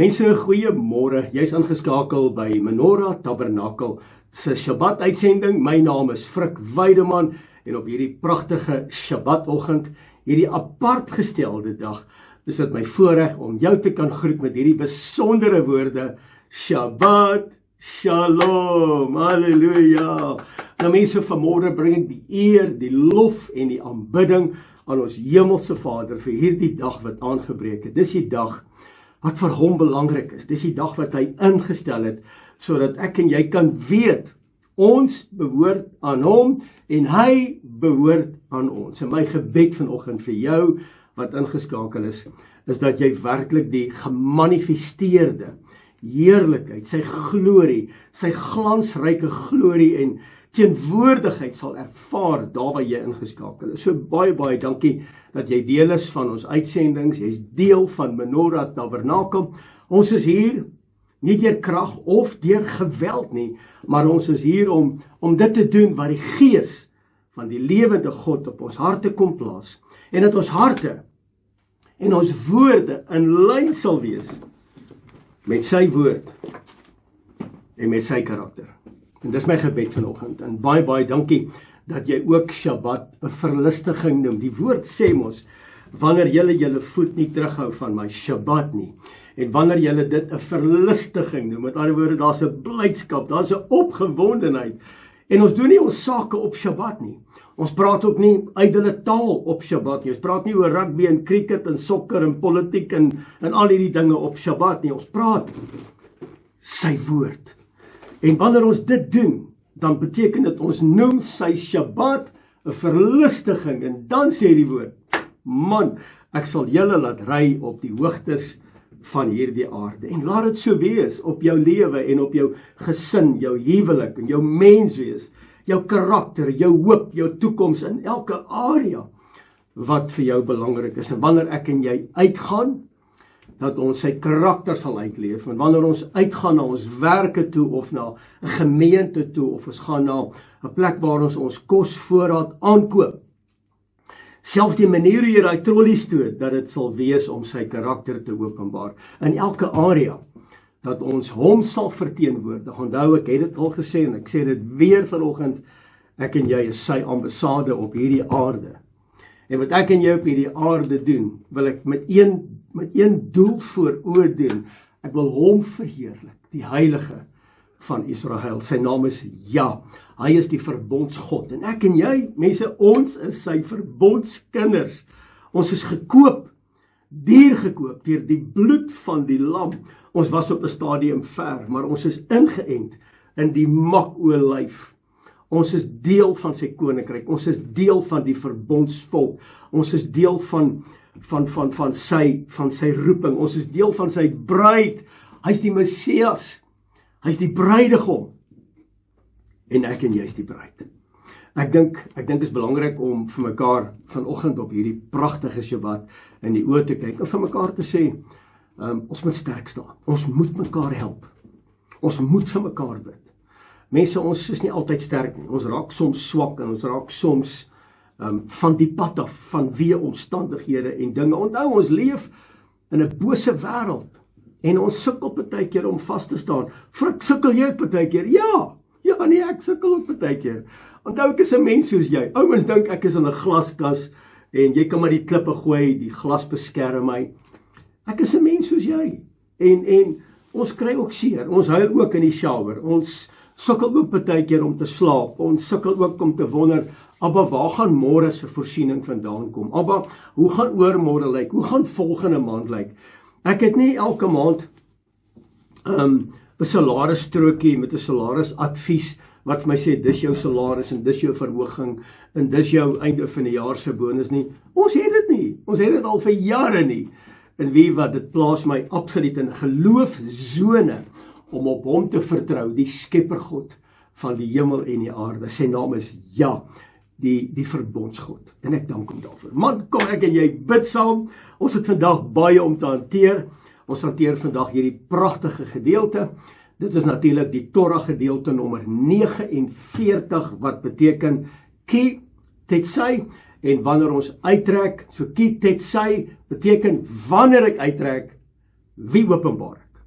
Mense, goeiemôre. Jy's ingeskakel by Menorah Tabernakel se Shabbat uitsending. My naam is Frik Weideman en op hierdie pragtige Shabbatoggend, hierdie apart gestelde dag, is dit my voorreg om jou te kan groet met hierdie besondere woorde: Shabbat Shalom. Halleluja. Nou mense, vanmôre bring ek die eer, die lof en die aanbidding aan ons hemelse Vader vir hierdie dag wat aangebreek het. Dis die dag wat vir hom belangrik is. Dis die dag wat hy ingestel het, sodat ek en jy kan weet, ons behoort aan hom en hy behoort aan ons. En my gebed vanoggend vir jou wat ingeskakel is dat jy werklik die gemanifesteerde heerlikheid, sy glorie, sy glansryke glorie en teenwoordigheid sal ervaar daar waar jy ingeskakel is. So baie dankie dat jy deel is van ons uitsendings. Jy's deel van Menorah Tabernakel. Ons is hier nie deur krag of deur geweld nie, maar ons is hier om dit te doen wat die Gees van die lewende God op ons harte kom plaas, en dat ons harte en ons woorde in lyn sal wees met sy woord en met sy karakter. En dis my gebed vanoggend. En baie dankie dat jy ook Shabbat 'n verlustiging noem. Die woord sê mos, wanneer julle voet nie terughou van my Shabbat nie, en wanneer julle dit 'n verlustiging noem, met ander woorde, daar's 'n blydskap, daar's 'n opgewondenheid. En ons doen nie ons sake op Shabbat nie. Ons praat ook nie ydelle taal op Shabbat nie. Ons praat nie oor rugby en cricket en sokker en politiek en al hierdie dinge op Shabbat nie. Ons praat sy woord. En wanneer ons dit doen, dan beteken dit ons noem sy Shabbat 'n verlustiging. En dan sê die woord: man, ek sal julle laat ry op die hoogtes van hierdie aarde. En laat dit so wees op jou lewe en op jou gesin, jou huwelik en jou menswees, jou karakter, jou hoop, jou toekoms in elke area wat vir jou belangrik is. En wanneer ek en jy uitgaan, dat ons sy karakter sal uitleef. En wanneer ons uitgaan na ons werke toe of na 'n gemeente toe, of ons gaan na 'n plek waar ons kosvoorraad aankoop, selfs die manier hoe jy daai trollie stoot, dat dit sal wees om sy karakter te openbaar in elke area, dat ons hom sal verteenwoordig. Onthou, ek het dit al gesê en ek sê dit weer vanoggend, ek en jy is sy ambassade op hierdie aarde. En wat ek en jy op hierdie aarde doen, wil ek met een doel voor oë doen. Ek wil hom verheerlik, die heilige van Israel. Sy naam is Ja. Hy is die verbondsgod. En ek en jy, mense, ons is sy verbondskinders. Ons is gekoop, diergekoop deur die bloed van die lam. Ons was op 'n stadium ver, maar ons is ingeënt in die makolyf. Ons is deel van sy koninkryk. Ons is deel van die verbondsvolk. Ons is deel van sy roeping. Ons is deel van sy bruid. Hy's die Messias. Hy's die bruidegom. En ek en jy is die bruid. Ek dink is belangrik om vir mekaar vanoggend op hierdie pragtige Shabbat in die oë te kyk en vir mekaar te sê, ons moet sterk staan. Ons moet mekaar help. Ons moet vir mekaar bid. Mense, ons is nie altyd sterk nie. Ons raak soms swak en ons raak soms van die pad af, vanweë omstandighede en dinge. Onthou, ons leef in 'n bose wêreld en ons sukkel partykeer om vas te staan. Frik, sukkel jy partykeer? Ja, nee, ek sukkel ook partykeer. Onthou, ek is 'n mens soos jy. Ouens dink ek is in 'n glaskas en jy kan maar die klippe gooi, die glas beskerm my. Ek is 'n mens soos jy. En ons kry ook seer. Ons huil ook in die shower. Ons sukkel ook partykeer om te slaap. Ons sukkel ook om te wonder, Abba, waar gaan môre se voorsiening vandaan kom? Abba, hoe gaan oormôre lyk? Hoe gaan volgende maand lyk? Ek het nie elke maand 'n salarisstrokie met 'n salarisadvies wat vir my sê, dis jou salaris en dis jou verhoging en dis jou einde van die jaar se bonus nie. Ons het dit nie. Ons het dit al vir jare nie. En wie wat, dit plaas my absoluut in geloofsone om op hom te vertrou, die skeppergod van die hemel en die aarde. Sy naam is Ja, die verbondsgod. En ek dank hom daarvoor. Man, kom ek en jy bid saam. Ons het vandag baie om te hanteer. Ons hanteer vandag hierdie pragtige gedeelte. Dit is natuurlik die Torah gedeelte nommer 49, wat beteken Ki Tetsai. En wanneer ons uittrek, so Ki Tetsai beteken wanneer ek uittrek, wie openbaar ek?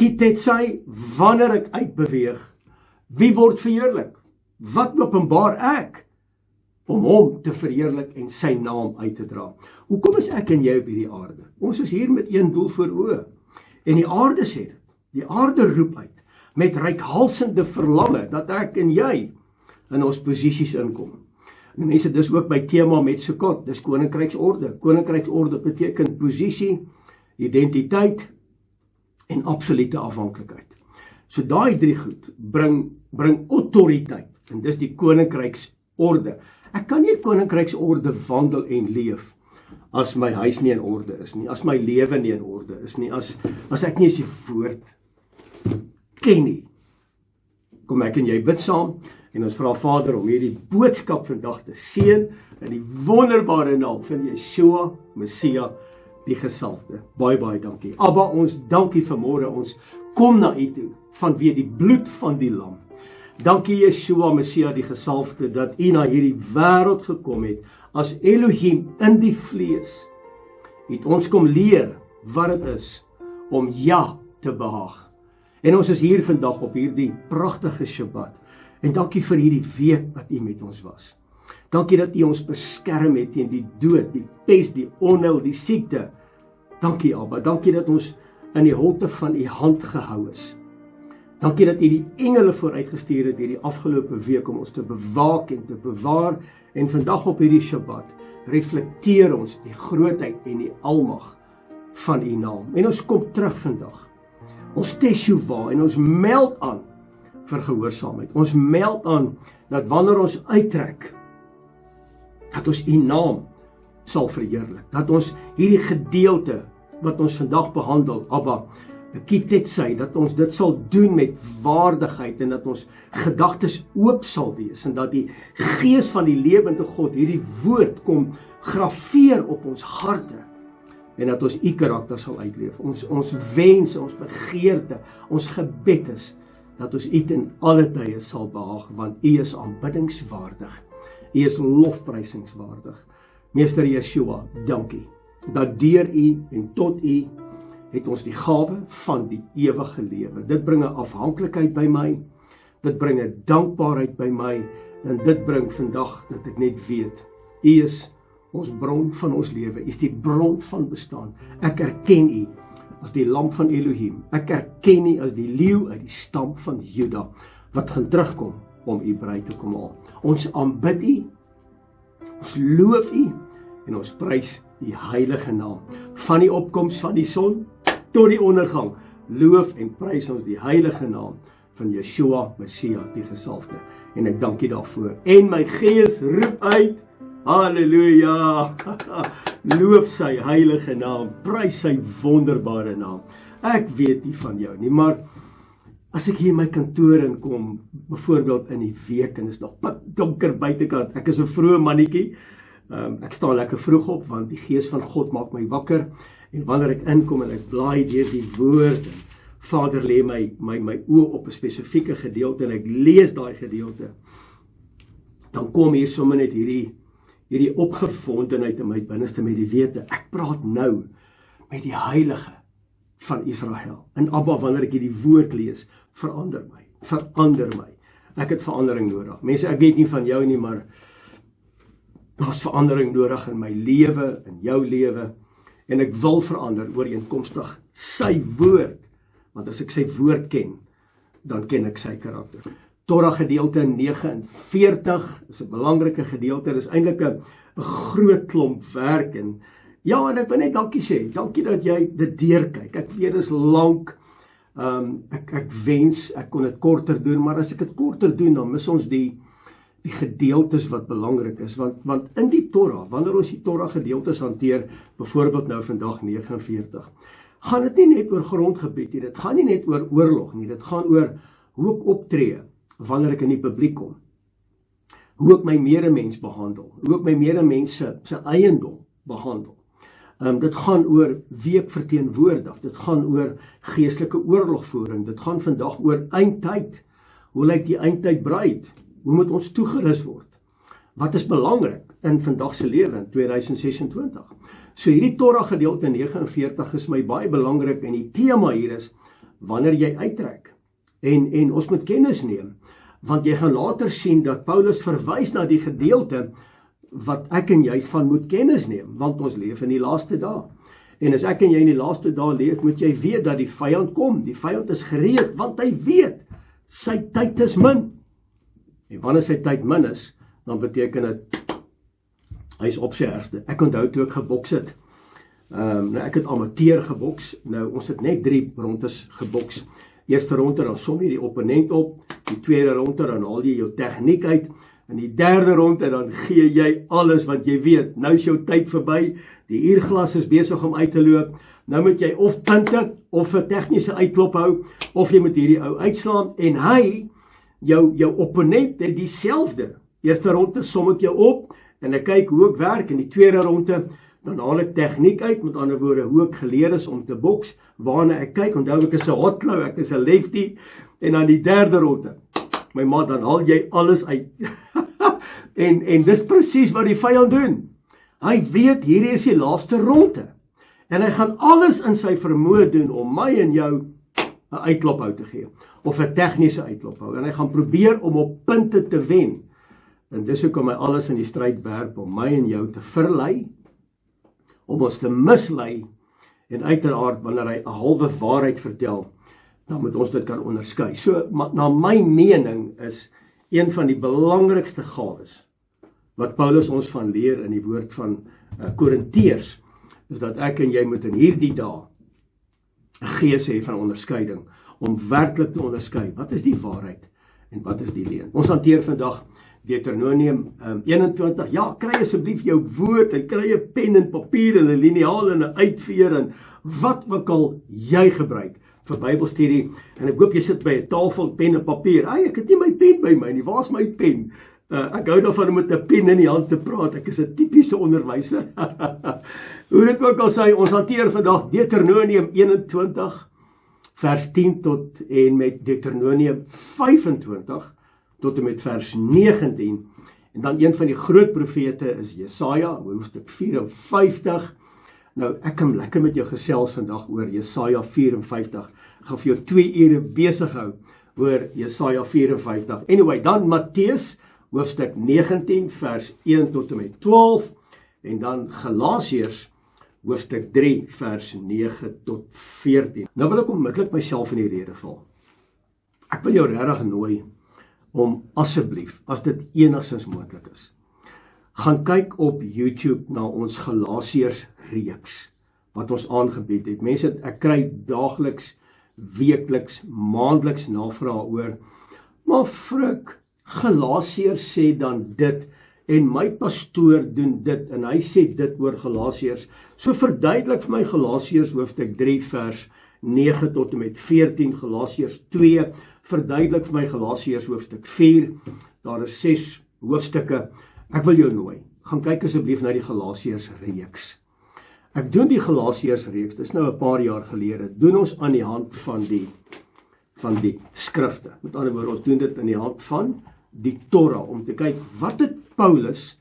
Kitetsy, wanneer ek uitbeweeg, wie word verheerlik? Wat openbaar ek? Om hom te verheerlik en sy naam uit te dra. Hoekom is ek en jy op hierdie aarde? Ons is hier met een doel voor oë. En die aarde sê dit. Die aarde roep uit met reikhalsende verlange dat ek en jy in ons posisies inkom. En mense, dis ook by tema met Sukkot, dis koninkryksorde. Koninkryksorde beteken posisie, identiteit en absolute afhanklikheid. So daai drie goed bring autoriteit, en dis die koninkryksorde. Ek kan nie koninkryksorde wandel en leef as my huis nie in orde is nie, as my lewe nie in orde is nie, as ek nie sy woord ken nie. Kom ek en jy bid saam, en ons vra Vader om hierdie boodskap vandag te seën, in die wonderbare naam van Yeshua, Messia, die gesalfde. Baie, baie dankie. Abba, ons dankie vanmôre, ons kom na U toe, vanweë die bloed van die lam. Dankie Yeshua, Messia, die gesalfde, dat U na hierdie wêreld gekom het, as Elohim in die vlees, het ons kom leer wat dit is, om ja te behaag. En ons is hier vandag op hierdie pragtige Shabbat, en dankie vir hierdie week wat U met ons was. Dankie dat U ons beskerm het teen die dood, die pes, die onheil, die siekte. Dankie Abba, dankie dat ons in die holte van U hand gehou is. Dankie dat U die engele vooruitgestuur het hierdie afgelope week om ons te bewaak en te bewaar, en vandag op hierdie Shabbat reflekteer ons die grootheid en die almag van U naam. En ons kom terug vandag. Ons teshuva en ons meld aan vir gehoorsaamheid. Ons meld aan dat wanneer ons uittrek, dat ons U naam sal verheerlik. Dat ons hierdie gedeelte wat ons vandag behandel, Abba, Kitetsy, dat ons dit sal doen met waardigheid en dat ons gedagtes oop sal wees en dat die Gees van die lewende God hierdie woord kom grafeer op ons harte en dat ons U karakter sal uitleef. Ons wense, ons begeerte, ons gebed is dat ons U ten alle tye sal behaag, want U is aanbiddingswaardig. U is lofprysingswaardig. Meester Yeshua, dankie dat deur U en tot U het ons die gawe van die ewige lewe. Dit bring 'n afhanklikheid by my, dit bring 'n dankbaarheid by my, en dit bring vandag dat ek net weet, U is ons bron van ons lewe, U is die bron van bestaan. Ek erken U as die lam van Elohim, ek erken U as die leeu uit die stam van Juda, wat gaan terugkom om U bruid te kom haal. Ons aanbid U, ons loof U, en ons prys U heilige naam. Van die opkoms van die son tot die ondergang, loof en prys ons die heilige naam van Yeshua, Messia, die gesalfde. En ek dank U daarvoor. En my gees roep uit, halleluja, loof sy heilige naam, prys sy wonderbare naam. Ek weet nie van jou nie, maar as ek hier in my kantoor inkom, byvoorbeeld in die week, en is nog donker buitekant, ek is 'n vroeë mannetjie, ek staan lekker vroeg op, want die Gees van God maak my wakker, en wanneer ek inkom en ek blaai deur die woord, en Vader lê my oë op 'n spesifieke gedeelte, en ek lees daai gedeelte, dan kom hier sommer net hierdie opgewondenheid in my binneste met die wete, ek praat nou met die Heilige van Israel. En Abba, wanneer ek hierdie woord lees, verander my. Ek het verandering nodig. Mense, ek weet nie van jou nie, maar daar's verandering nodig in my lewe, in jou lewe, en ek wil verander ooreenkomstig sy woord, want as ek sy woord ken, dan ken ek sy karakter. Torah gedeelte 49 is 'n belangrike gedeelte, dit is eintlik 'n groot klomp werk, en ek wil net dankie sê, dankie dat jy dit deurkyk. Ek weet dit is lank, ek wens ek kon dit korter doen, maar as ek dit korter doen, dan mis ons die gedeeltes wat belangrik is, want in die Torah, wanneer ons die Torah gedeeltes hanteer, byvoorbeeld nou vandag 49, gaan dit nie net oor grondgebied nie, dit gaan nie net oor oorlog nie, dit gaan oor hoe ek optree wanneer ek in die publiek kom, hoe ek my medemens behandel, hoe ek my medemens se eiendom behandel. Dit gaan oor wie ek verteenwoordig, dit gaan oor geestelike oorlogvoering, dit gaan vandag oor eindtyd. Hoe lyk die eindtyd bruid? Hoe moet ons toegerus word? Wat is belangrik in vandag se lewe in 2026? So hierdie Torah gedeelte 49 is my baie belangrik, en die tema hier is, wanneer jy uittrek. En ons moet kennis neem, want jy gaan later sien dat Paulus verwys na die gedeelte wat ek en jy van moet kennis neem, want ons leef in die laaste dae. En as ek en jy in die laaste dae leef, moet jy weet dat die vyand kom. Die vyand is gereed, want hy weet, sy tyd is min. En wanneer sy tyd min is, dan beteken dit, hy is op sy ergste. Ek onthou toe ek geboks het. Ek het amateur geboks. Nou, ons het net 3 rondes geboks. Eerste ronde, dan som jy die opponent op. Die tweede ronde, dan haal jy jou tegniek uit. In die derde ronde, dan gee jy alles, want jy weet, nou is jou tyd verby. Die uurglas is besig om uit te loop. Nou moet jy of punte, of 'n tegniese uitklop hou, of jy moet hierdie ou uitslaan. En hy, jou opponent, het dieselfde. Eerste ronde som ek jou op, en ek kyk hoe ek werk. In die tweede ronde, dan haal ek tegniek uit, met ander woorde, hoe ek geleer is om te boks, waarna ek kyk, onthou ek is 'n hotklou, ek is 'n lefty, en dan die derde ronde, my maat, dan haal jy alles uit. en dis presies wat die vyand doen. Hy weet, hierdie is die laaste ronde, en hy gaan alles in sy vermoë doen, om my en jou 'n uitklop uit te gee, of 'n tegniese uitklop hou, en hy gaan probeer om op punte te wen, en dis hoekom hy alles in die stryd werp, om my en jou te verlei, om ons te mislei, en uiteraard, wanneer hy 'n halwe waarheid vertel, dan moet ons dit kan onderskei. So, na my mening is een van die belangrikste gawes, wat Paulus ons van leer in die woord van Korinteërs, is dat ek en jy moet in hierdie dae 'n gees hê van onderskeiding, om werklik te onderskei, wat is die waarheid, en wat is die leuen. Ons hanteer vandag Deuteronomium 21, ja, kry asseblief jou woord, en kry 'n pen en papier, en 'n liniaal, en 'n uitveer, en wat ook al jy gebruik, vir Bybelstudie, en ek hoop jy sit by 'n tafel, pen en papier, ek het nie my pen by my nie, waar is my pen? Ek hou daarvan om met 'n pen in die hand te praat, ek is 'n tipiese onderwyser. Hoe dit ook al sê, ons hanteer vandag Deuteronomium 21, vers 10 tot en met Deuteronomium 25, tot en met vers 19, en dan een van die groot profete is Jesaja, hoofstuk 54, nou ek kan lekker met jou gesels vandag oor Jesaja 54, ek gaan vir jou 2 ure besig hou, oor Jesaja 54, anyway, dan Matteus, hoofstuk 19, vers 1 tot en met 12, en dan Galasiërs, hoofstuk 3, vers 9 tot 14. Nou wil ek onmiddellik myself in die rede val. Ek wil jou regtig nooi, om asseblief, as dit enigstens moontlik is, gaan kyk op YouTube na ons Galasiërs reeks, wat ons aangebied het. Mense, ek kry daagliks, weekliks, maandeliks navraag oor, maar Frik, Galasiërs sê dan dit, en my pastoor doen dit, en hy sê dit oor Galasiërs, so verduidelik vir my Galasiërs hoofstuk 3 vers 9 tot en met 14, Galasiërs 2, verduidelik vir my Galasiërs hoofstuk 4, daar is 6 hoofstukke, ek wil jou nooi, gaan kyk asseblief na die Galasiërs reeks. Ek doen die Galasiërs reeks, dit is nou 'n paar jaar gelede, doen ons aan die hand van die skrifte, met ander woorde, ons doen dit aan die hand van die Torah, om te kyk, wat het Paulus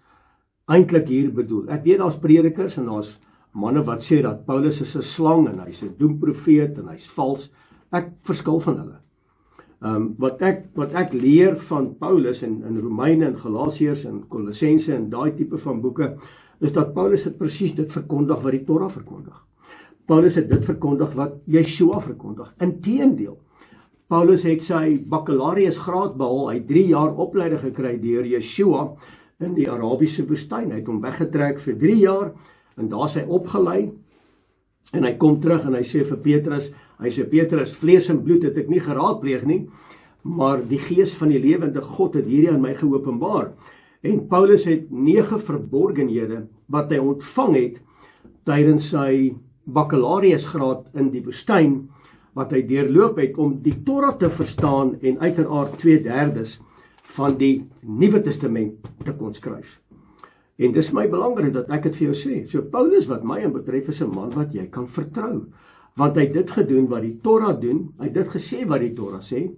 eintlik hier bedoel? Ek weet daar's predikers en daar's manne wat sê dat Paulus is 'n slang en hy's 'n doemprofeet en hy's vals. Ek verskil van hulle. Wat ek leer van Paulus in Romeine en Galasiërs en Kolossense en daai tipe van boeke, is dat Paulus het presies dit verkondig wat die Torah verkondig. Paulus het dit verkondig wat Yeshua verkondig. Inteendeel, Paulus het sy bakkalariusgraad behaal, hy 3 jaar opleiding gekry deur Yeshua in die Arabiese woestyn. Hy het hom weggetrek vir 3 jaar, en daar is hy opgelei, en hy kom terug en hy sê vir Petrus, Petrus, vlees en bloed het ek nie geraadpleeg nie, maar die gees van die lewende God het hierdie aan my geopenbaar. En Paulus het 9 verborgenhede wat hy ontvang het tydens sy bakkalariusgraad in die woestyn, wat hy deurloop het om die Torah te verstaan en uiteraard 2/3 van die Nuwe Testament te kon skryf. En dis my belangrik dat ek dit vir jou sê. So Paulus wat my betref is 'n man wat jy kan vertrou, want hy het dit gedoen wat die Torah doen, hy het dit gesê wat die Torah sê,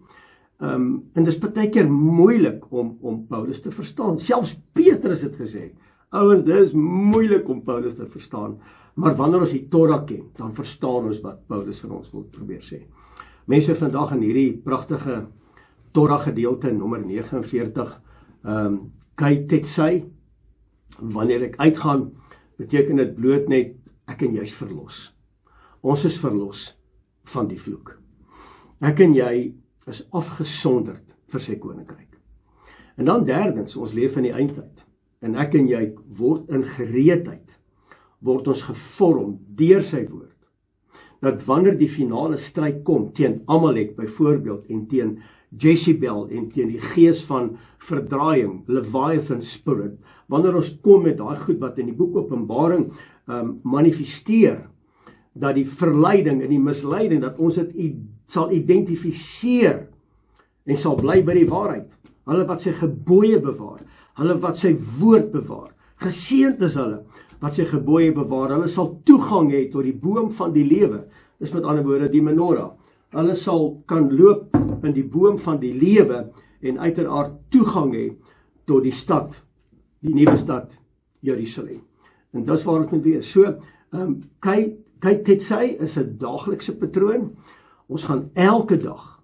en dis baie keer moeilik om Paulus te verstaan. Selfs Petrus het gesê, ouens, dis moeilik om Paulus te verstaan, maar wanneer ons die Torah ken, dan verstaan ons wat Paulus vir ons wil probeer sê. Mense vandag in hierdie pragtige Torah gedeelte nommer 49, Kai Tetsai, wanneer ek uitgaan, beteken dit bloot net, ek en jy is verlos. Ons is verlos van die vloek. Ek en jy is afgesonderd vir sy koninkryk. En dan derdens, ons leef in die eindtyd. En ek en jy word in gereedheid, word ons gevorm deur sy woord. Dat wanneer die finale stryd kom teen Amalek byvoorbeeld en teen Jezebel en teen die gees van verdraaiing, Leviathan spirit, wanneer ons kom met daai goed wat in die boek Openbaring manifesteer, dat die verleiding en die misleiding, dat ons dit sal identifiseer en sal bly by die waarheid. Hulle wat sy gebooie bewaar, hulle wat sy woord bewaar, geseënd is hulle wat sy gebooie bewaar, hulle sal toegang hê tot die boom van die lewe, dis met ander woorde die menorah. Hulle sal kan loop in die boom van die lewe en uiteraard toegang hê tot die stad, die nuwe stad Jerusalem. En dis waar ek moet wees. So, Kai Tetsai is 'n daaglikse patroon. Ons gaan elke dag,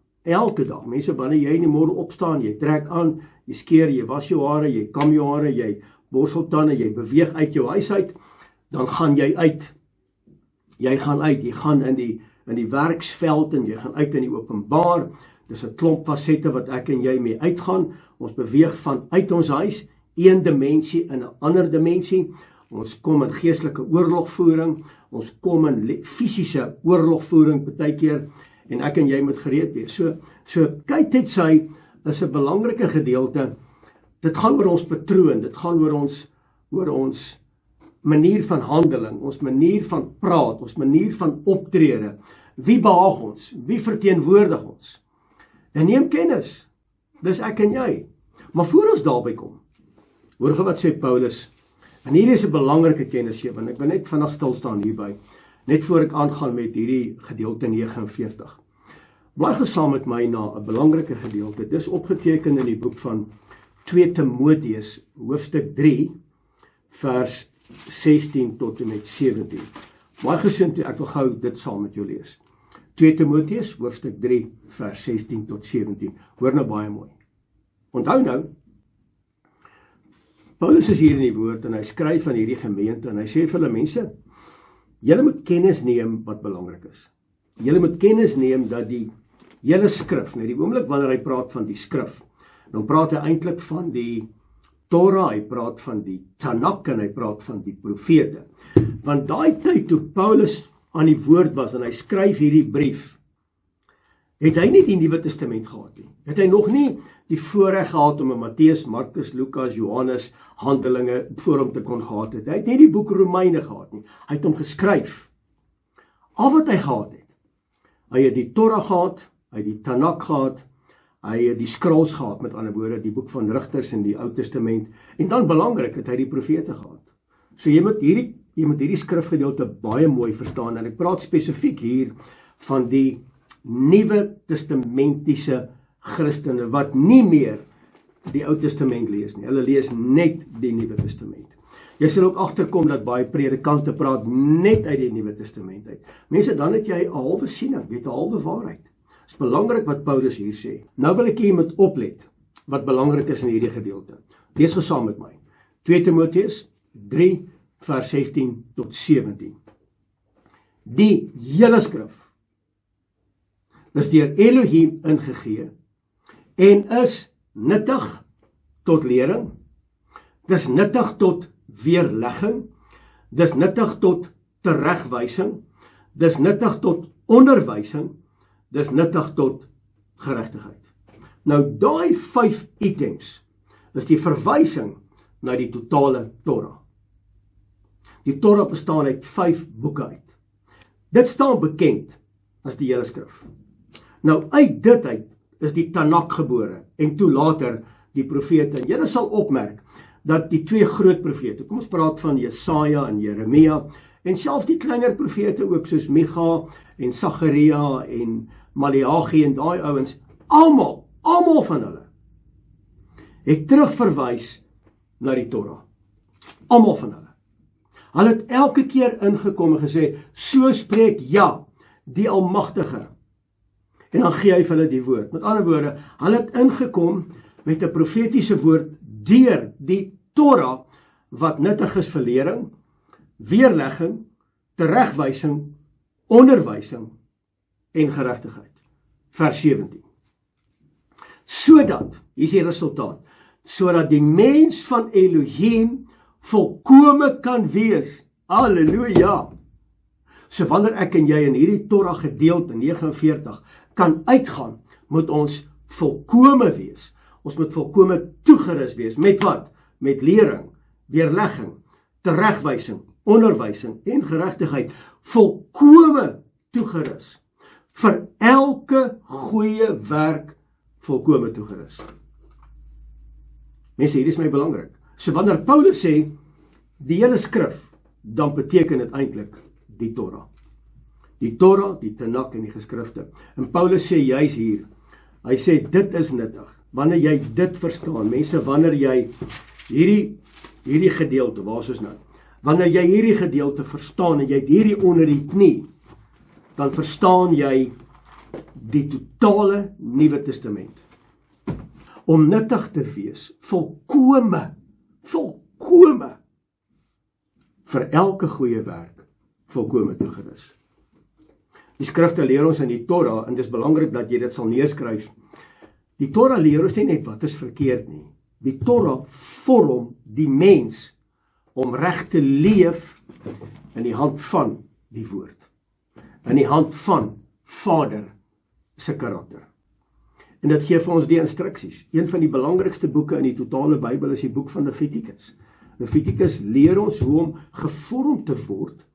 mense, wanneer jy in die môre opstaan, jy trek aan, jy skeer, jy was jou hare, jy kam jou hare, jy borsel tande, jy beweeg uit jou huis uit, dan gaan jy uit. Jy gaan in die werksveld en jy gaan uit in die openbaar. Dis 'n klomp fasette wat ek en jy mee uitgaan. Ons beweeg van uit ons huis, een dimensie in 'n ander dimensie. Ons kom in geestelike oorlogvoering, ons kom in fisiese oorlogvoering partykeer, en ek en jy moet gereed wees. So kyk dit sy is 'n belangrike gedeelte. Dit gaan oor ons patroon, dit gaan oor ons manier van handeling, ons manier van praat, ons manier van optrede. Wie behaag ons? Wie verteenwoordig ons? En neem kennis. Dis ek en jy. Maar voor ons daarby kom, hoor gou wat sê Paulus. En hier is 'n belangrike kennisgewing. Ek wil net vinnig stil staan hierby, net voor ek aangaan met hierdie gedeelte 49. Blaai gou saam met my na 'n belangrike gedeelte. Dis opgeteken in die boek van 2 Timoteus, hoofstuk 3, vers 16 tot en met 17. Baie gesin toe, ek wil gou dit saam met jou lees. 2 Timoteus, hoofstuk 3, vers 16 tot 17. Hoor nou baie mooi. Onthou nou, Paulus is hier in die woord en hy skryf aan hierdie gemeente en hy sê vir hulle mense, julle moet kennis neem wat belangrik is. Julle moet kennis neem dat die hele skrif, die oomblik wanneer hy praat van die skrif, dan praat hy eintlik van die Torah, hy praat van die Tanakh en hy praat van die profete. Want daai tyd toe Paulus aan die woord was en hy skryf hierdie brief, het hy nie die Nuwe Testament gehad nie. Het hy nog nie die voorreg gehad om 'n Matteus, Markus, Lukas, Johannes, Handelinge voor hom te kon gehad het. Hy het nie die boek Romeine gehad nie. Hy het hom geskryf. Al wat hy gehad het. Hy het die Torah gehad, hy het die Tanakh gehad, hy het die scrolls gehad, met ander woorde, die boek van Rigters in die Ou Testament, en dan belangrik het hy die profete gehad. So jy moet hierdie skrifgedeelte baie mooi verstaan, en ek praat spesifiek hier van die Nuwe Testamentiese Christene, wat nie meer die Ou Testament lees nie, hulle lees net die Nuwe Testament. Jy sal ook agterkom dat baie predikante praat net uit die Nuwe Testament uit. Mense, dan het jy 'n halwe siening, weet 'n halwe waarheid. Dit is belangrik wat Paulus hier sê. Nou wil ek hê jy moet oplet wat belangrik is in hierdie gedeelte. Lees gou saam met my. 2 Timoteus 3 vers 16 tot 17. Die hele skrif is deur Elohim ingegee en is nuttig tot lering, dis nuttig tot weerlegging, dis nuttig tot teregwysing, dis nuttig tot onderwysing, dis nuttig tot geregtigheid. Nou daai 5 items is die verwysing na die totale Torah. Die Torah bestaan uit 5 boeke uit. Dit staan bekend as die hele skrif. Nou uit dit uit is die Tanakh gebore en toe later die profete. En julle sal opmerk dat die 2 groot profete, kom ons praat van Jesaja en Jeremia, en selfs die kleiner profete ook soos Micha en Sagaria en Maleagi en daai ouens, almal van hulle het terugverwys na die Torah. Almal van hulle. Hulle het elke keer ingekom en gesê, so spreek Ja, die Almagtige. En dan gee hy vir hulle die woord. Met ander woorde, hulle het ingekom met 'n profetiese woord deur die Torah, wat nuttig is vir lering, weerlegging, teregwysing, onderwysing en geregtigheid. Vers 17. Sodat, hier is die resultaat, sodat die mens van Elohim volkome kan wees. Halleluja! So wanneer ek en jy in hierdie Torah gedeelte 49 kan uitgaan, moet ons volkome wees. Ons moet volkome toegerus wees. Met wat? Met lering, weerlegging, teregwysing, onderwysing en geregtigheid. Volkome toegerus. Vir elke goeie werk volkome toegerus. Mense, hier is my belangrik. So wanneer Paulus sê, die hele skrif, dan beteken dit eintlik die Torah. Die Torah, die Tanakh en die geskrifte. En Paulus sê juis hier, hy sê dit is nuttig. Wanneer jy dit verstaan, mense, wanneer jy hierdie gedeelte, waar is ons nou? Wanneer jy hierdie gedeelte verstaan en jy het hierdie onder die knie, dan verstaan jy die totale Nuwe Testament. Om nuttig te wees, volkome, vir elke goeie werk, volkome toegerus. Die skrifte leer ons in die Torah, en dit is belangrik dat jy dit sal neerskryf. Die Torah leer ons nie net wat is verkeerd nie. Die Torah vorm die mens om reg te leef in die hand van die woord. In die hand van Vader se karakter. En dit gee vir ons die instruksies. Een van die belangrikste boeke in die totale Bybel is die boek van Levitikus. Levitikus leer ons hoe om gevorm te word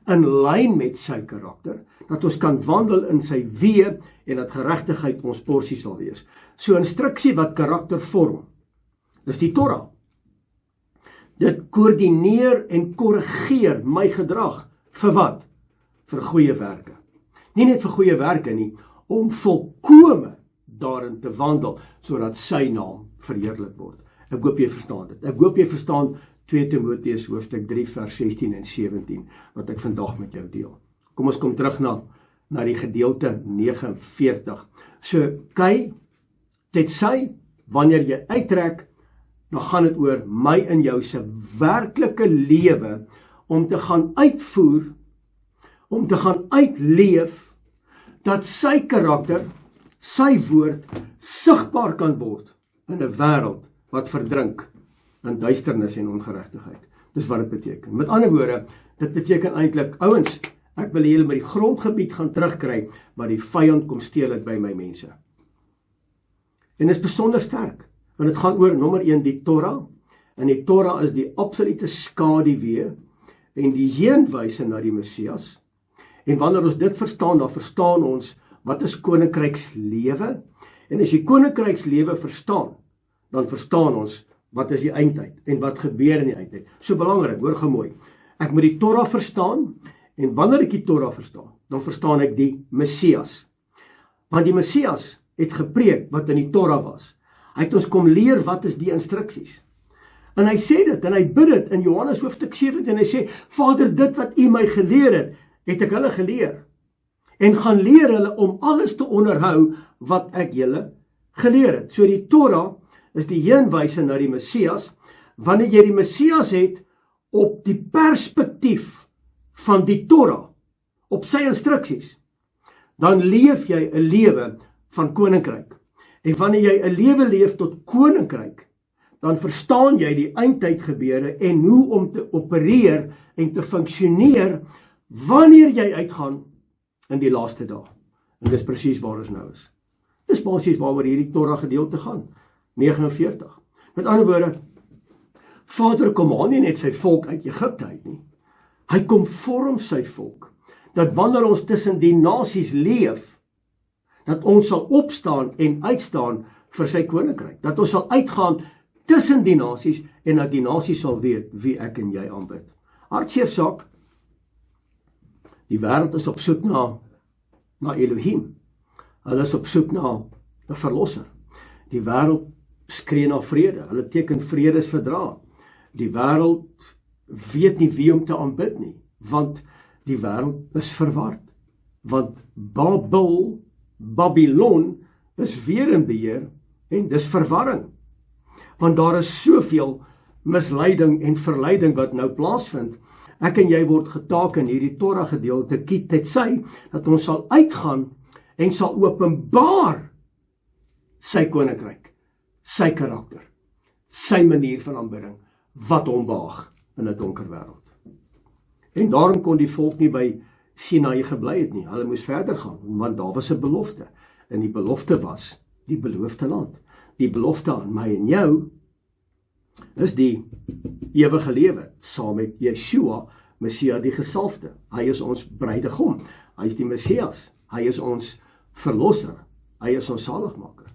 in lyn met sy karakter, dat ons kan wandel in sy weë en dat geregtigheid ons porsie sal wees. So instruksie wat karakter vorm, dis die Torah. Dit koördineer en korrigeer my gedrag vir wat? Vir goeie werke. Nie net vir goeie werke nie, om volkome daarin te wandel, sodat sy naam verheerlik word. Ek hoop jy verstaan dit. Ek hoop jy verstaan 2 Timoteus hoofstuk 3 vers 16 en 17, wat ek vandag met jou deel. Kom ons kom terug na die gedeelte 49. So, kyk, tensy, wanneer jy uittrek, dan gaan dit oor my en jou se werklike lewe, om te gaan uitvoer, om te gaan uitleef, dat sy karakter, sy woord, sigbaar kan word, in 'n wêreld wat verdrink in duisternis en ongeregtigheid. Dis wat dit beteken. Met ander woorde, dit beteken eintlik, ouens, ek wil julle met die grondgebied gaan terugkry, waar die vyand kom steel het by my mense. En dit is besonder sterk, want dit gaan oor nommer 1, die Torah, en die Torah is die absolute skaduwee, en die heenwyse na die Messias, en wanneer ons dit verstaan, dan verstaan ons, wat is koninkrykslewe, en as jy koninkrykslewe verstaan, dan verstaan ons, wat is die eindtyd, en wat gebeur in die eindtyd. So belangrik, hoor gemooi, ek moet die Torah verstaan, en wanneer ek die Torah verstaan, dan verstaan ek die Messias. Want die Messias het gepreek wat in die Torah was. Hy het ons kom leer wat is die instruksies. En hy sê dit, en hy bid dit in Johannes hoofstuk 17, en hy sê, Vader, dit wat u my geleer het ek hulle geleer. En gaan leer hulle om alles te onderhou wat ek julle geleer het. So die Torah is die heenwyse na die Messias, wanneer jy die Messias het op die perspektief van die Torah, op sy instruksies, dan leef jy 'n lewe van koninkryk. En wanneer jy 'n lewe leef tot koninkryk, dan verstaan jy die eindtyd gebeure en hoe om te opereer en te funksioneer wanneer jy uitgaan in die laaste dae. En dis presies waar ons nou is. Dis basies waaroor hierdie Torah gedeelte gaan. 49. Met ander woorde, Vader kom haal nie net sy volk uit Egipte uit nie. Hy kom vorm sy volk, dat wanneer ons tussen die nasies leef, dat ons sal opstaan en uitstaan vir sy koninkryk, dat ons sal uitgaan tussen die nasies, en dat die nasies sal weet wie ek en jy aanbid. Hartseer saak, die wêreld is op soek na Elohim. Hulle is op soek na 'n verlosser. Die wêreld skree na vrede, hulle teken vredesverdrag. Die wêreld weet nie wie om te aanbid nie, want die wêreld is verward. Want Babel Babylon is weer in beheer en dis verwarring. Want daar is soveel misleiding en verleiding wat nou plaasvind. Ek en jy word getaak in hierdie Torah gedeelte, ki tetsy, dat ons sal uitgaan en sal openbaar sy koninkryk, sy karakter, sy manier van aanbidding, wat hom behaag in 'n donker wêreld. En daarom kon die volk nie by Sinai gebly het nie. Hulle moes verder gaan, want daar was 'n belofte. En die belofte was die beloofde land. Die belofte aan my en jou is die ewige lewe, saam met Yeshua, Messia die gesalfde. Hy is ons bruidegom. Hy is die Messias. Hy is ons verlosser. Hy is ons saligmaker.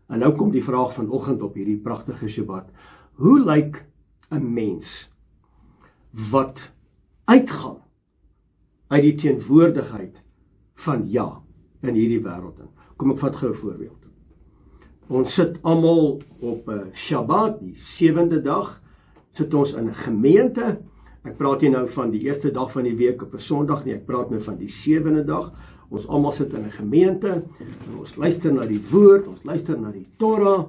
En nou kom die vraag vanoggend op hierdie pragtige Shabbat. Hoe lyk 'n mens wat uitgaan uit die teenwoordigheid van Ja in hierdie wêreld in? Kom ek vat gou 'n voorbeeld. Ons sit almal op 'n Shabbat, die 7de dag, sit ons in 'n gemeente. Ek praat hier nou van die eerste dag van die week op 'n Sondag nie, ek praat nou van die 7de dag. Ons almal sit in 'n gemeente en ons luister na die woord, ons luister na die Torah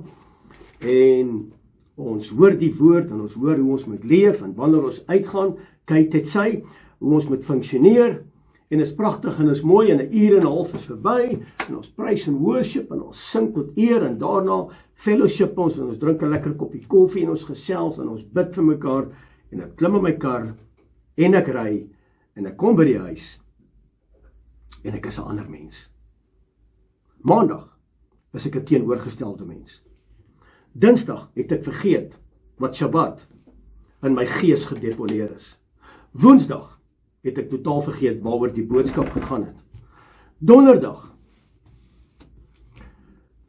en ons hoor die woord en ons hoor hoe ons moet leef en wanneer ons uitgaan, kyk dit sy, hoe ons moet funksioneer en is pragtig en is mooi en 'n uur en 'n half is verby en ons prys en worship en ons sing tot eer en daarna fellowship ons en ons drink 'n lekker koppie koffie en ons gesels en ons bid vir mekaar en ek klim in my kar en ek ry en ek kom by die huis en ek is 'n ander mens. Maandag is ek 'n teenoorgestelde mens. Dinsdag het ek vergeet wat Shabbat in my gees gedeponeer is. Woensdag het ek totaal vergeet waaroor die boodskap gegaan het. Donderdag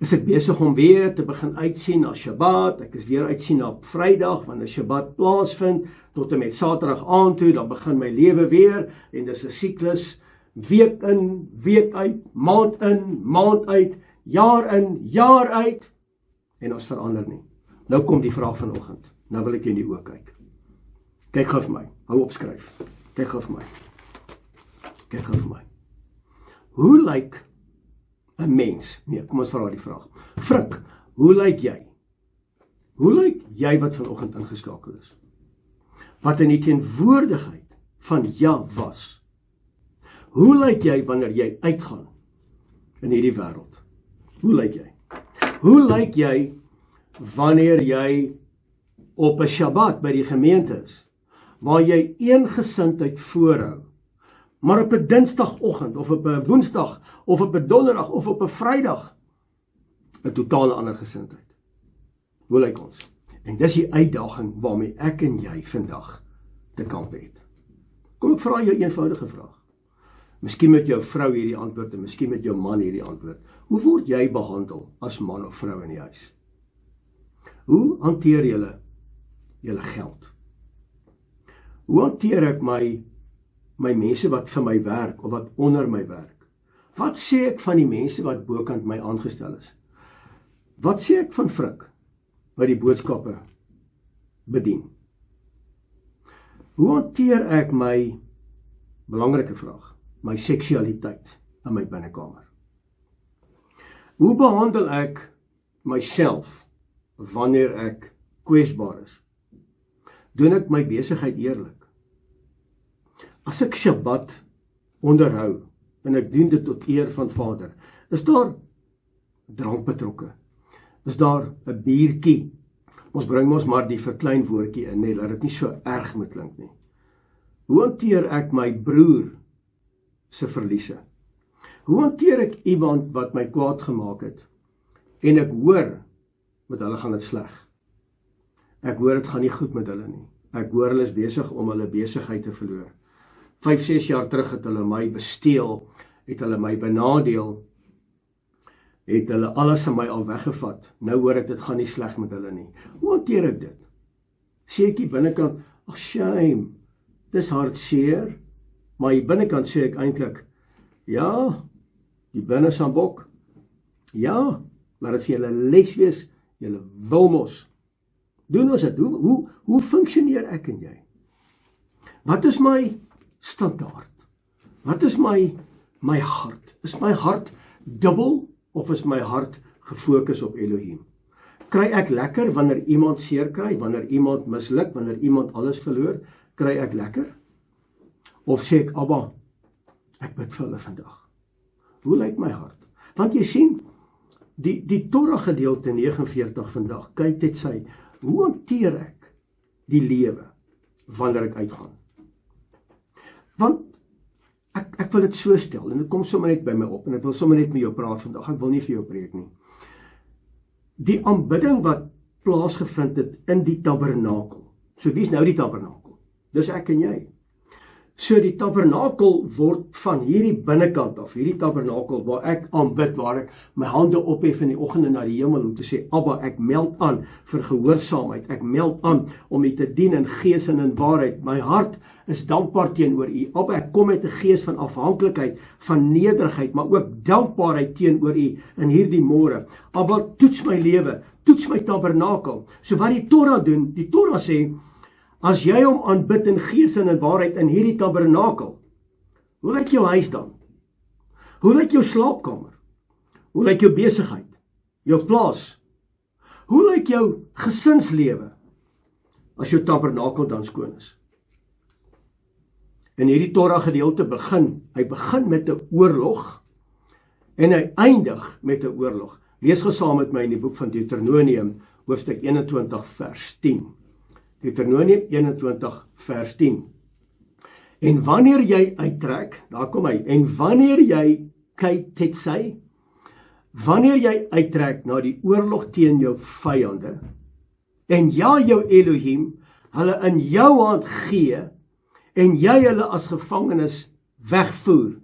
is ek besig om weer te begin uitsien na Shabbat. Ek is weer uitsien na Vrydag wanneer Shabbat plaasvind tot en met Saterdag aand toe, dan begin my lewe weer en dis 'n siklus, week in, week uit, maand in, maand uit, jaar in, jaar uit en ons verander nie. Nou kom die vraag vanoggend. Nou wil ek jou in die oë kyk. Kyk gou vir my. Hou op skryf. Kyk gou vir my. Kyk gou vir my. Hoe lyk 'n mens? Nee, kom ons vra die vraag. Frik, hoe lyk jy? Hoe lyk jy wat vanoggend ingeskakel is? Wat in die teenwoordigheid van Ja was. Hoe lyk jy wanneer jy uitgaan in hierdie wêreld? Hoe lyk jy? Hoe lyk jy wanneer jy op 'n Shabbat by die gemeente is, waar jy eengesindheid voorhou, maar op 'n Dinsdagoggend of op 'n Woensdag of op 'n Donderdag of op 'n Vrydag 'n totale ander gesindheid? Hoe lyk ons? En dis die uitdaging waarmee ek en jy vandag te kamp het. Kom ek vra jou 'n eenvoudige vraag. Miskien met jou vrou hierdie antwoord en miskien met jou man hierdie antwoord. Hoe word jy behandel as man of vrou in die huis? Hoe hanteer julle geld? Hoe hanteer ek my mense wat vir my werk of wat onder my werk? Wat sê ek van die mense wat bokant my aangestel is? Wat sê ek van Frik wat die boodskappe bedien? Hoe hanteer ek my belangrike vraag, my seksualiteit in my binnekamer? Hoe behandel ek myself wanneer ek kwesbaar is? Doen ek my besigheid eerlik? As ek Shabbat onderhou en ek doen dit tot eer van Vader, is daar drank betrokke? Is daar 'n biertjie? Ons bring ons maar die verklein woordjie in, laat dit nie so erg moet klink nie. Hoe hanteer ek my broer se verliese? Hoe hanteer ek iemand wat my kwaad gemaak het en ek hoor met hulle gaan dit sleg? Ek hoor dit gaan nie goed met hulle nie. Ek hoor hulle is besig om hulle besigheid te verloor. 5-6 jaar terug het hulle my besteel, het hulle my benadeel, het hulle alles van my al weggevat. Nou hoor ek dit gaan nie sleg met hulle nie. Hoe hanteer ek dit? Sê ek die binnekant, ag shame, dis hartseer, maar die binnekant sê ek eintlik, ja, die binne sambok, ja, laat dit vir julle les wees, julle wilmos. Doen ons dit, hoe funksioneer ek en jy? Wat is my standaard? Wat is my hart? Is my hart dubbel of is my hart gefokus op Elohim? Kry ek lekker wanneer iemand seer kry, wanneer iemand misluk, wanneer iemand alles verloor, kry ek lekker? Of sê ek, Abba, ek bid vir hulle vandag. Hoe lyk my hart? Want jy sien, die Torah gedeelte 49 vandag, kyk dit sê, hoe hanteer ek die lewe wanneer ek uitgaan? Want ek wil dit so stel, en dit kom sommer net by my op, en ek wil sommer net met jou praat vandag, ek wil nie vir jou preek nie. Die aanbidding wat plaasgevind het in die tabernakel, so wie is nou die tabernakel? Dis ek en jy. So die tabernakel word van hierdie binnekant af, hierdie tabernakel waar ek aanbid, waar ek my hande ophef in die oggende na die hemel om te sê, Abba, ek meld aan vir gehoorsaamheid, ek meld aan om U te dien in gees en in waarheid. My hart is dankbaar teenoor U. Abba, ek kom met 'n gees van afhanklikheid, van nederigheid, maar ook dankbaarheid teenoor U in hierdie môre. Abba, toets my lewe, toets my tabernakel. So wat die Torah doen, die Torah sê, as jy hom aanbid in gees en in waarheid in hierdie tabernakel, hoe lyk jou huis dan? Hoe lyk jou slaapkamer? Hoe lyk jou besigheid? Jou plaas? Hoe lyk jou gesinslewe as jou tabernakel dan skoon is? En hierdie Torah gedeelte hy begin met 'n oorlog en hy eindig met 'n oorlog. Lees gesaam met my in die boek van Deuteronomium, hoofstuk 21 vers 10. Deuteronomium 21 vers 10. En wanneer jy uittrek, daar kom hy, en wanneer jy kyk tetsy, wanneer jy uittrek na die oorlog teen jou vyande, en ja, jou Elohim, hulle in jou hand gee, en jy hulle as gevangenes wegvoer,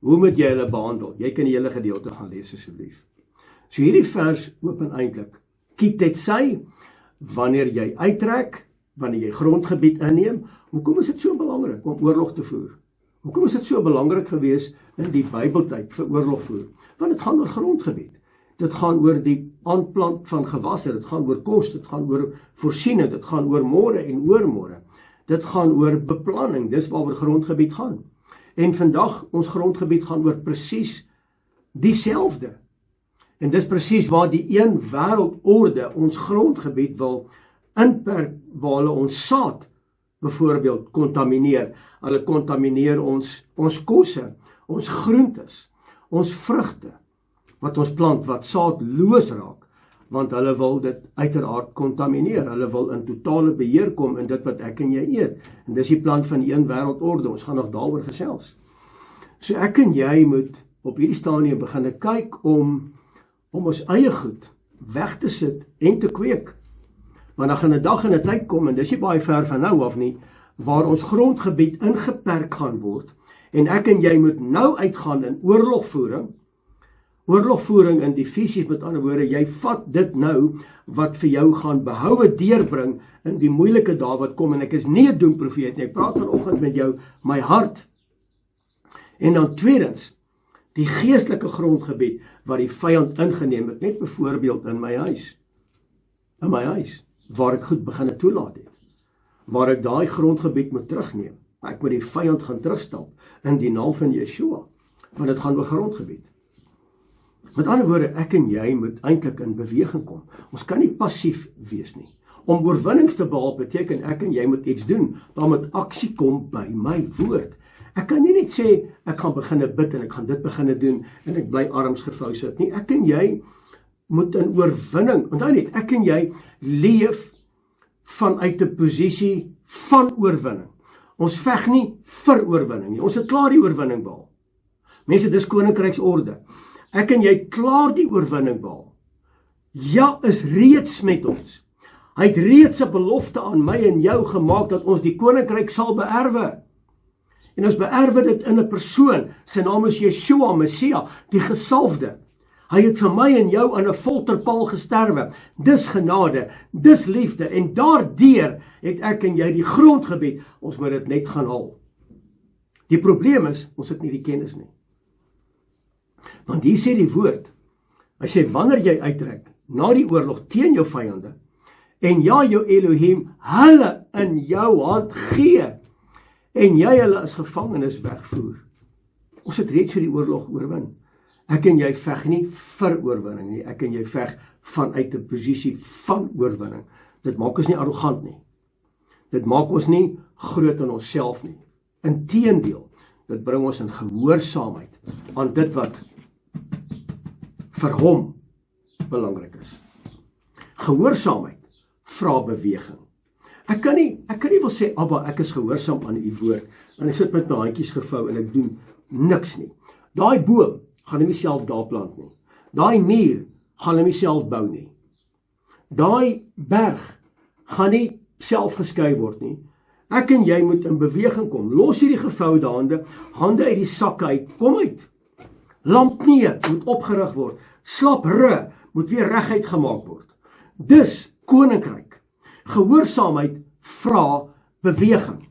hoe moet jy hulle behandel? Jy kan die hele gedeelte gaan lees asseblief. So hierdie vers open eintlik, kyk tetsy, wanneer jy uittrek, wanneer jy grondgebied inneem, hoekom is dit so belangrik om oorlog te voer? Hoekom is dit so belangrik gewees in die Bybeltyd vir oorlog voer? Want dit gaan oor grondgebied. Dit gaan oor die aanplant van gewasse, dit gaan oor kos, dit gaan oor voorsiening, dit gaan oor môre en oormôre. Dit gaan oor beplanning, dis waaroor grondgebied gaan. En vandag, ons grondgebied gaan oor presies dieselfde. En dis presies waar die een wêreldorde ons grondgebied wil inperk, waar hulle ons saad byvoorbeeld kontamineer. Hulle kontamineer ons kosse, ons groentes, ons vrugte, wat ons plant, wat saadloos raak, want hulle wil dit uiteraard kontamineer. Hulle wil in totale beheer kom in dit wat ek en jy eet. En dis die plan van die een wêreldorde. Ons gaan nog daaroor gesels. So ek en jy moet op hierdie stadium begin kyk om ons eie goed weg te sit en te kweek. Want dan gaan 'n dag en 'n tyd kom, en dis nie baie ver van nou af nie, waar ons grondgebied ingeperk gaan word, en ek en jy moet nou uitgaan in oorlogvoering in die fisies, met ander woorde, jy vat dit nou, wat vir jou gaan behoue deurbring, in die moeilike dae wat kom, en ek is nie 'n doemprofeet nie, ek praat vanoggend met jou, my hart, en dan tweedens, die geestelike grondgebied, waar die vyand ingeneem het, net byvoorbeeld in my huis, waar ek goed begin toelaat het, waar ek daai grondgebied moet terugneem, ek moet die vyand gaan terugstap, in die naam van Yeshua, want dit gaan oor grondgebied. Met ander woorde, ek en jy moet eintlik in beweging kom. Ons kan nie passief wees nie. Om oorwinnings te behaal beteken ek en jy moet iets doen. Daar moet aksie kom by my woord. Ek kan nie net sê ek gaan begin bid en ek gaan dit begin doen en ek bly arms gevou sit nie. Ek en jy moet in oorwinning. Onthou net, ek en jy leef vanuit 'n posisie van oorwinning. Ons veg nie vir oorwinning nie. Ons het klaar die oorwinning behaal. Mense, dis koninkryksorde. Ek en jy klaar die oorwinning behaal. Ja, is reeds met ons. Hy het reeds 'n belofte aan my en jou gemaak dat ons die koninkryk sal beerwe. En ons beerwe dit in 'n persoon. Sy naam is Yeshua, Messia, die gesalfde. Hy het vir my en jou aan 'n folterpaal gesterwe. Dis genade, dis liefde, en daardeur het ek en jy die grondgebied. Ons moet dit net gaan haal. Die probleem is, ons het nie die kennis nie. Want hier sê die woord, hy sê, wanneer jy uittrek na die oorlog teen jou vyande, en ja, jou Elohim, hulle in jou hand gee, en jy hulle as gevangenes wegvoer. Ons het reeds vir die oorlog oorwin. Ek en jy veg nie vir oorwinning nie, ek en jy veg vanuit 'n posisie van oorwinning. Dit maak ons nie arrogant nie. Dit maak ons nie groot in onsself nie. Inteendeel, dit bring ons in gehoorsaamheid aan dit wat vir hom belangrik is. Gehoorsaamheid vra beweging. Ek kan nie wil sê, Abba, ek is gehoorsaam aan u woord, en ek sit met my handjies gevou en ek doen niks nie. Daai boom gaan nie self daar plant nie. Daai muur gaan nie self bou nie. Daai berg gaan nie self geskei word nie. Ek en jy moet in beweging kom. Los hierdie gevoude hande uit die sakke uit, kom uit. Lampneer moet opgerig word. Slaprug moet weer reguit gemaak word. Dis koninkryk. Gehoorsaamheid vra beweging.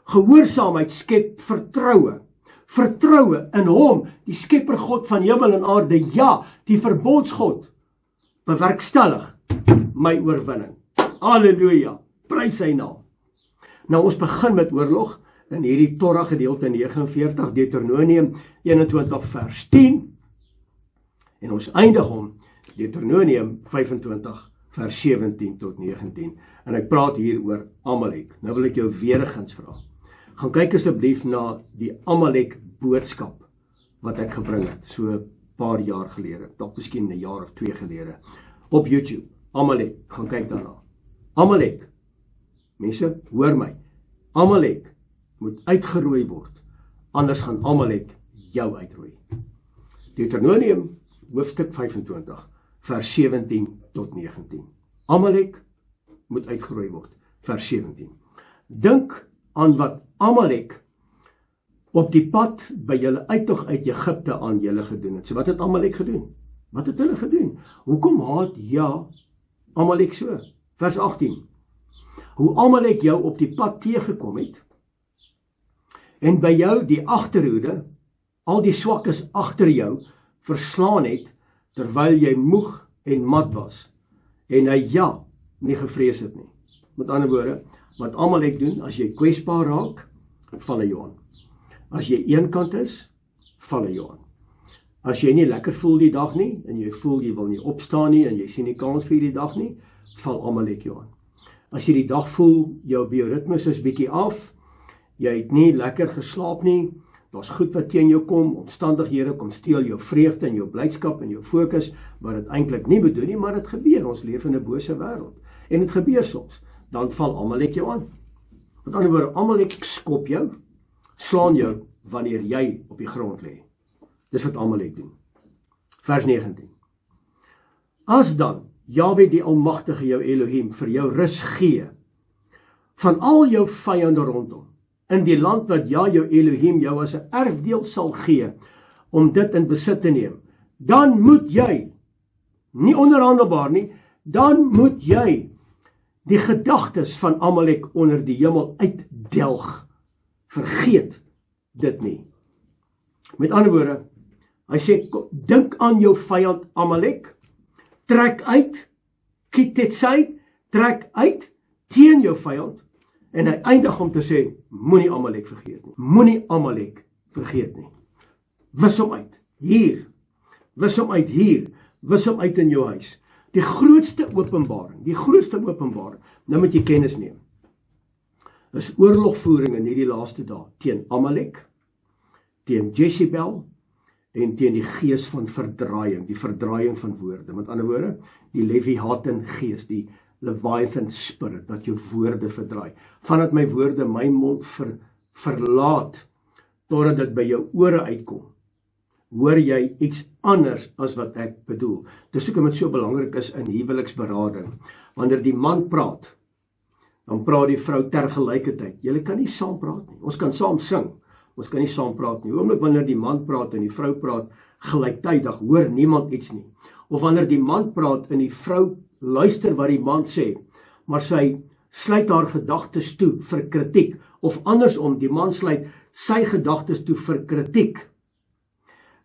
Gehoorsaamheid skep vertroue. Vertroue in hom, die skepper God van hemel en aarde. Ja, die verbondsgod bewerkstellig my oorwinning. Halleluja, prys sy naam. Nou ons begin met oorlog in hierdie Torah gedeelte 49, Deuteronomium 21 vers 10. En ons eindig hom Deuteronomium 25 vers 17 tot 19. En ek praat hier oor Amalek. Nou wil ek jou weer eens vra. Gaan kyk asseblief na die Amalek boodskap wat ek gebring het, so 'n paar jaar gelede, dalk miskien 'n jaar of 2 gelede, op YouTube. Amalek, gaan kyk daarna. Amalek, mense, hoor my, Amalek moet uitgeroei word, anders gaan Amalek jou uitroei. Deuteronomium hoofstuk 25, vers 17 tot 19. Amalek moet uitgeroei word, vers 17. Dink aan wat Amalek op die pad by julle uittog uit Egipte aan julle gedoen het. So wat het Amalek gedoen? Wat het hulle gedoen? Hoekom haat Amalek so? Vers 18. Hoe Amalek jou op die pad teëgekom het en by jou die agterhoede, al die swakkes agter jou verslaan het terwyl jy moeg en mat was en hy nie gevrees het nie. Met ander woorde, wat Amalek doen, as jy kwesbaar raak, val hy jou aan. As jy eenkant is, val hy jou aan. As jy nie lekker voel die dag nie, en jy voel jy wil nie opstaan nie, en jy sien nie kans vir die dag nie, val Amalek jou aan. As jy die dag voel, jou bioritmes is bietjie af, jy het nie lekker geslaap nie, daar's goed wat teen jou kom, omstandighede kom steel jou vreugde en jou blydskap en jou fokus, wat dit eintlik nie bedoel nie, maar dit gebeur, ons leef in 'n bose wêreld, en dit gebeur soms, dan val Amalek jou aan. Met ander woorde, Amalek skop jou, slaan jou, wanneer jy op die grond lê. Dis wat Amalek doen. Vers 19. As dan Jahwe die Almagtige jou Elohim vir jou rus gee, van al jou vyande rondom, in die land wat jou Elohim jou as 'n erfdeel sal gee, om dit in besit te neem, dan moet jy, nie onderhandelbaar nie, dan moet jy die gedagtes van Amalek onder die hemel uitdelg. Vergeet dit nie. Met ander woorde, hy sê, dink aan jou vyand Amalek, trek uit, kitetsy, trek uit, teen jou vyand, en hy eindig om te sê, moenie Amalek vergeet nie. Moenie Amalek vergeet nie. Wis hom uit, hier. Wis hom uit hier. Wis hom uit in jou huis. Die grootste openbaring, nou moet jy kennis neem, is oorlogvoering in hierdie laaste dae, teen Amalek, teen Jezebel, en teen die gees van verdraaiing, die verdraaiing van woorde. Met ander woorde, die Leviathan gees, die Leviathan spirit, wat jou woorde verdraai. Vandat my woorde my mond verlaat, totdat dit by jou ore uitkom, hoor jy iets anders as wat ek bedoel. Dis hoekom dit so belangrik is in huweliksberading. Wanneer die man praat, dan praat die vrou tergelykertyd. Julle kan nie saam praat nie. Ons kan saam sing, ons kan nie saam praat nie. Oomblik wanneer die man praat en die vrou praat gelyktydig, hoor niemand iets nie. Of wanneer die man praat en die vrou luister wat die man sê, maar sy sluit haar gedagtes toe vir kritiek, of andersom, die man sluit sy gedagtes toe vir kritiek,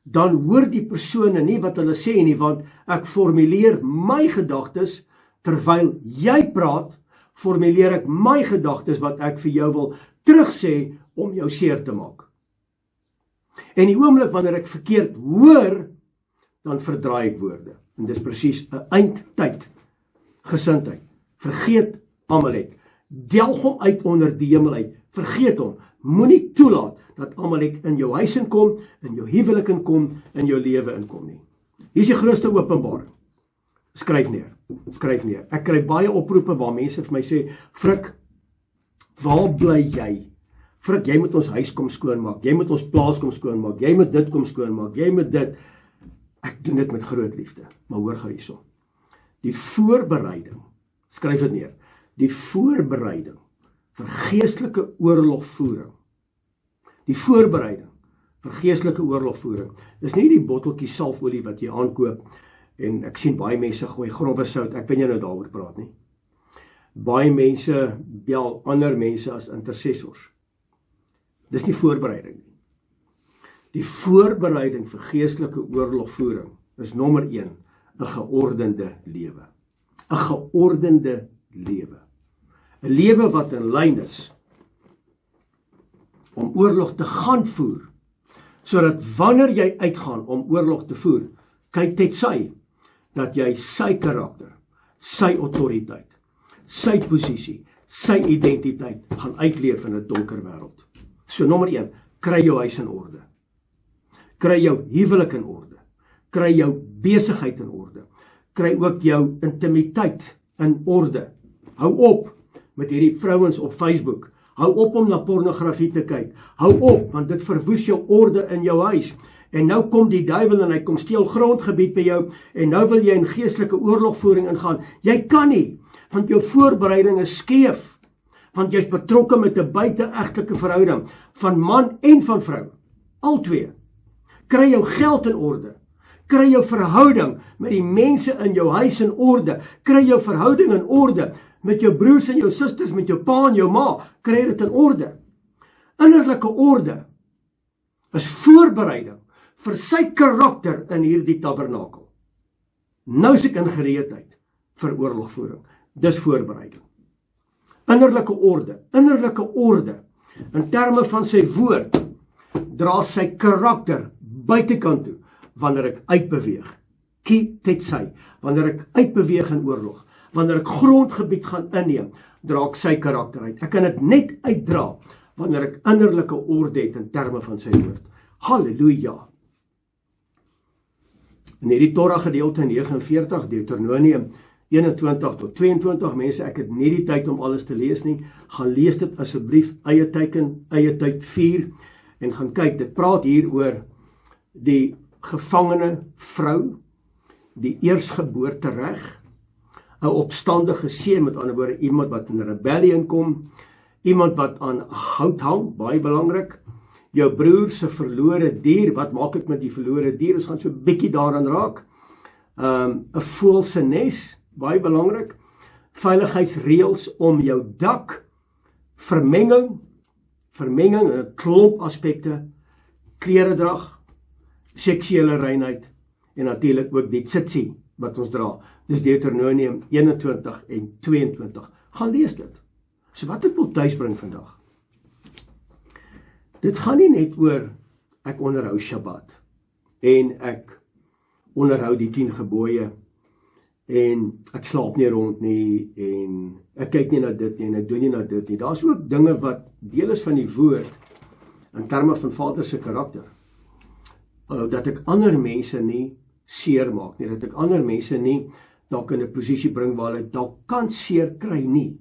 dan hoor die persone nie wat hulle sê nie, want ek formuleer my gedagtes, terwyl jy praat, formuleer ek my gedagtes wat ek vir jou wil terugsê om jou seer te maak. En die oomblik wanneer ek verkeerd hoor, dan verdraai ek woorde. En dis presies 'n eindtyd gesindheid. Vergeet Amalek. Delg hom uit onder die hemel uit. Vergeet hom. Moenie toelaat dat Amalek in jou huis inkom, in jou huwelik inkom, in jou lewe inkom nie. Hier is die grootste openbaring. Skryf neer. Skryf neer. Ek kry baie oproepe waar mense vir my sê, Frik, waar bly jy? Frik, jy moet ons huis kom skoonmaak. Jy moet ons plaas kom skoonmaak. Jy moet dit kom skoonmaak. Jy moet dit. Ek doen dit met groot liefde. Maar hoor gou hierso. Die voorbereiding, skryf dit neer. Die voorbereiding vir geestelike oorlogvoering. Die voorbereiding vir geestelike oorlogvoering. Dis nie die botteltjie salfolie wat jy aankoop en ek sien baie mense gooi grove sout. Ek wil nie nou daaroor praat nie. Baie mense bel ander mense as intercessors. Dis nie voorbereiding nie. Die voorbereiding vir geestelike oorlogvoering is nommer 1, 'n geordende lewe. 'n Geordende lewe. 'n Lewe wat in lyn is om oorlog te gaan voer, sodat wanneer jy uitgaan om oorlog te voer, kyk dit sy, dat jy sy karakter, sy autoriteit, sy posisie, sy identiteit gaan uitleef in 'n donker wêreld. So nommer 1, kry jou huis in orde. Kry jou huwelik in orde. Kry jou besigheid in orde. Kry ook jou intimiteit in orde. Hou op met hierdie vrouens op Facebook. Hou op om na pornografie te kyk. Hou op, want dit verwoes jou orde in jou huis. En nou kom die duiwel en hy kom steel grondgebied by jou en nou wil jy in geestelike oorlogvoering ingaan. Jy kan nie, want jou voorbereiding is skeef. Want jy's betrokke met 'n buiteegtelike verhouding van man en van vrou. Al twee. Kry jou geld in orde. Kry jou verhouding met die mense in jou huis in orde. Kry jou verhouding in orde met jou broers en jou susters, met jou pa en jou ma. Kry dit in orde. Innerlike orde is voorbereiding vir sy karakter in hierdie tabernakel. Nou is ek in gereedheid vir oorlogvoering. Dis voorbereiding. Innerlike orde, in terme van sy woord, dra sy karakter buitekant toe, wanneer ek uitbeweeg, ki tetsy, wanneer ek uitbeweeg in oorlog, wanneer ek grondgebied gaan inneem, dra ek sy karakter uit. Ek kan dit net uitdra, wanneer ek innerlike orde het in terme van sy woord. Halleluja! In hierdie Torah gedeelte 49, Deuteronomium 21 tot 22, mense, ek het nie die tyd om alles te lees nie, gaan lees dit asseblief, eie tyd 4, en gaan kyk, dit praat hier oor die gevangene vrou, die eersgeboorte reg, 'n opstandige seun, met ander woorde, iemand wat in rebellie kom, iemand wat aan hout hang, baie belangrik, jou broer se verlore dier, wat maak ek met die verlore dier, ons gaan so 'n bietjie daaraan raak, 'n voël se nes, baie belangrik, veiligheidsreëls om jou dak, vermenging in 'n klomp aspekte, kleredrag, seksuele reinheid, en natuurlik ook die tsitsi wat ons dra. Dis Deuteronomium 21 en 22. Gaan lees dit. So wat ek wil tuisbring vandag? Dit gaan nie net oor ek onderhou Shabbat en ek onderhou die 10 gebooie en ek slaap nie rond nie en ek kyk nie na dit nie en ek doen nie na dit nie. Daar's ook dinge wat deel is van die woord in terme van Vader se karakter. Dat ek ander mense nie seer maak nie, dat ek ander mense nie dalk in 'n posisie bring waar hulle dalk kan seer kry nie.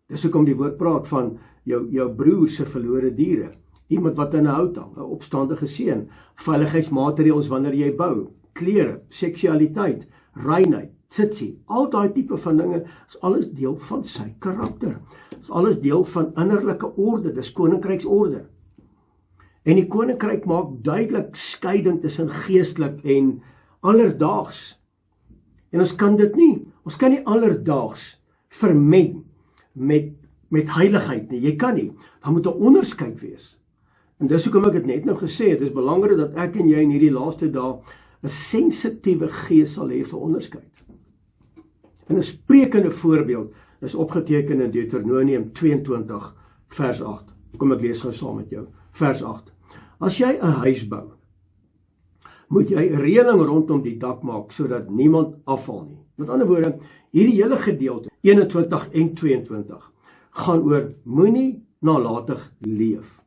Dis hoekom die woord praat van jou broer se verlore diere, iemand wat in 'n hout hang, 'n opstandige seun, veiligheidsmaatreëls wanneer jy bou, klere, seksualiteit, reinheid, tsitsi, al daai tipe van dinge is alles deel van sy karakter. Is alles deel van innerlike orde, dis koninkryksorde. En die koninkryk maak duidelik skeiding tussen geestelik en alledaags. En ons kan nie alledaags vermeng met heiligheid nie. Jy kan nie. Daar moet 'n onderskeid wees. En dis hoekom ek dit net nou gesê het, dis belangrik dat ek en jy in hierdie laaste dae 'n sensitiewe gees sal hê vir onderskeid. En 'n sprekende voorbeeld is opgeteken in Deuteronomium 22 vers 8. Kom ek lees gou saam met jou. Vers 8. As jy 'n huis bou, moet jy 'n reëling rondom die dak maak sodat niemand afval nie. Met ander woorde, hierdie hele gedeelte 21 en 22 gaan oor moenie nalatig leef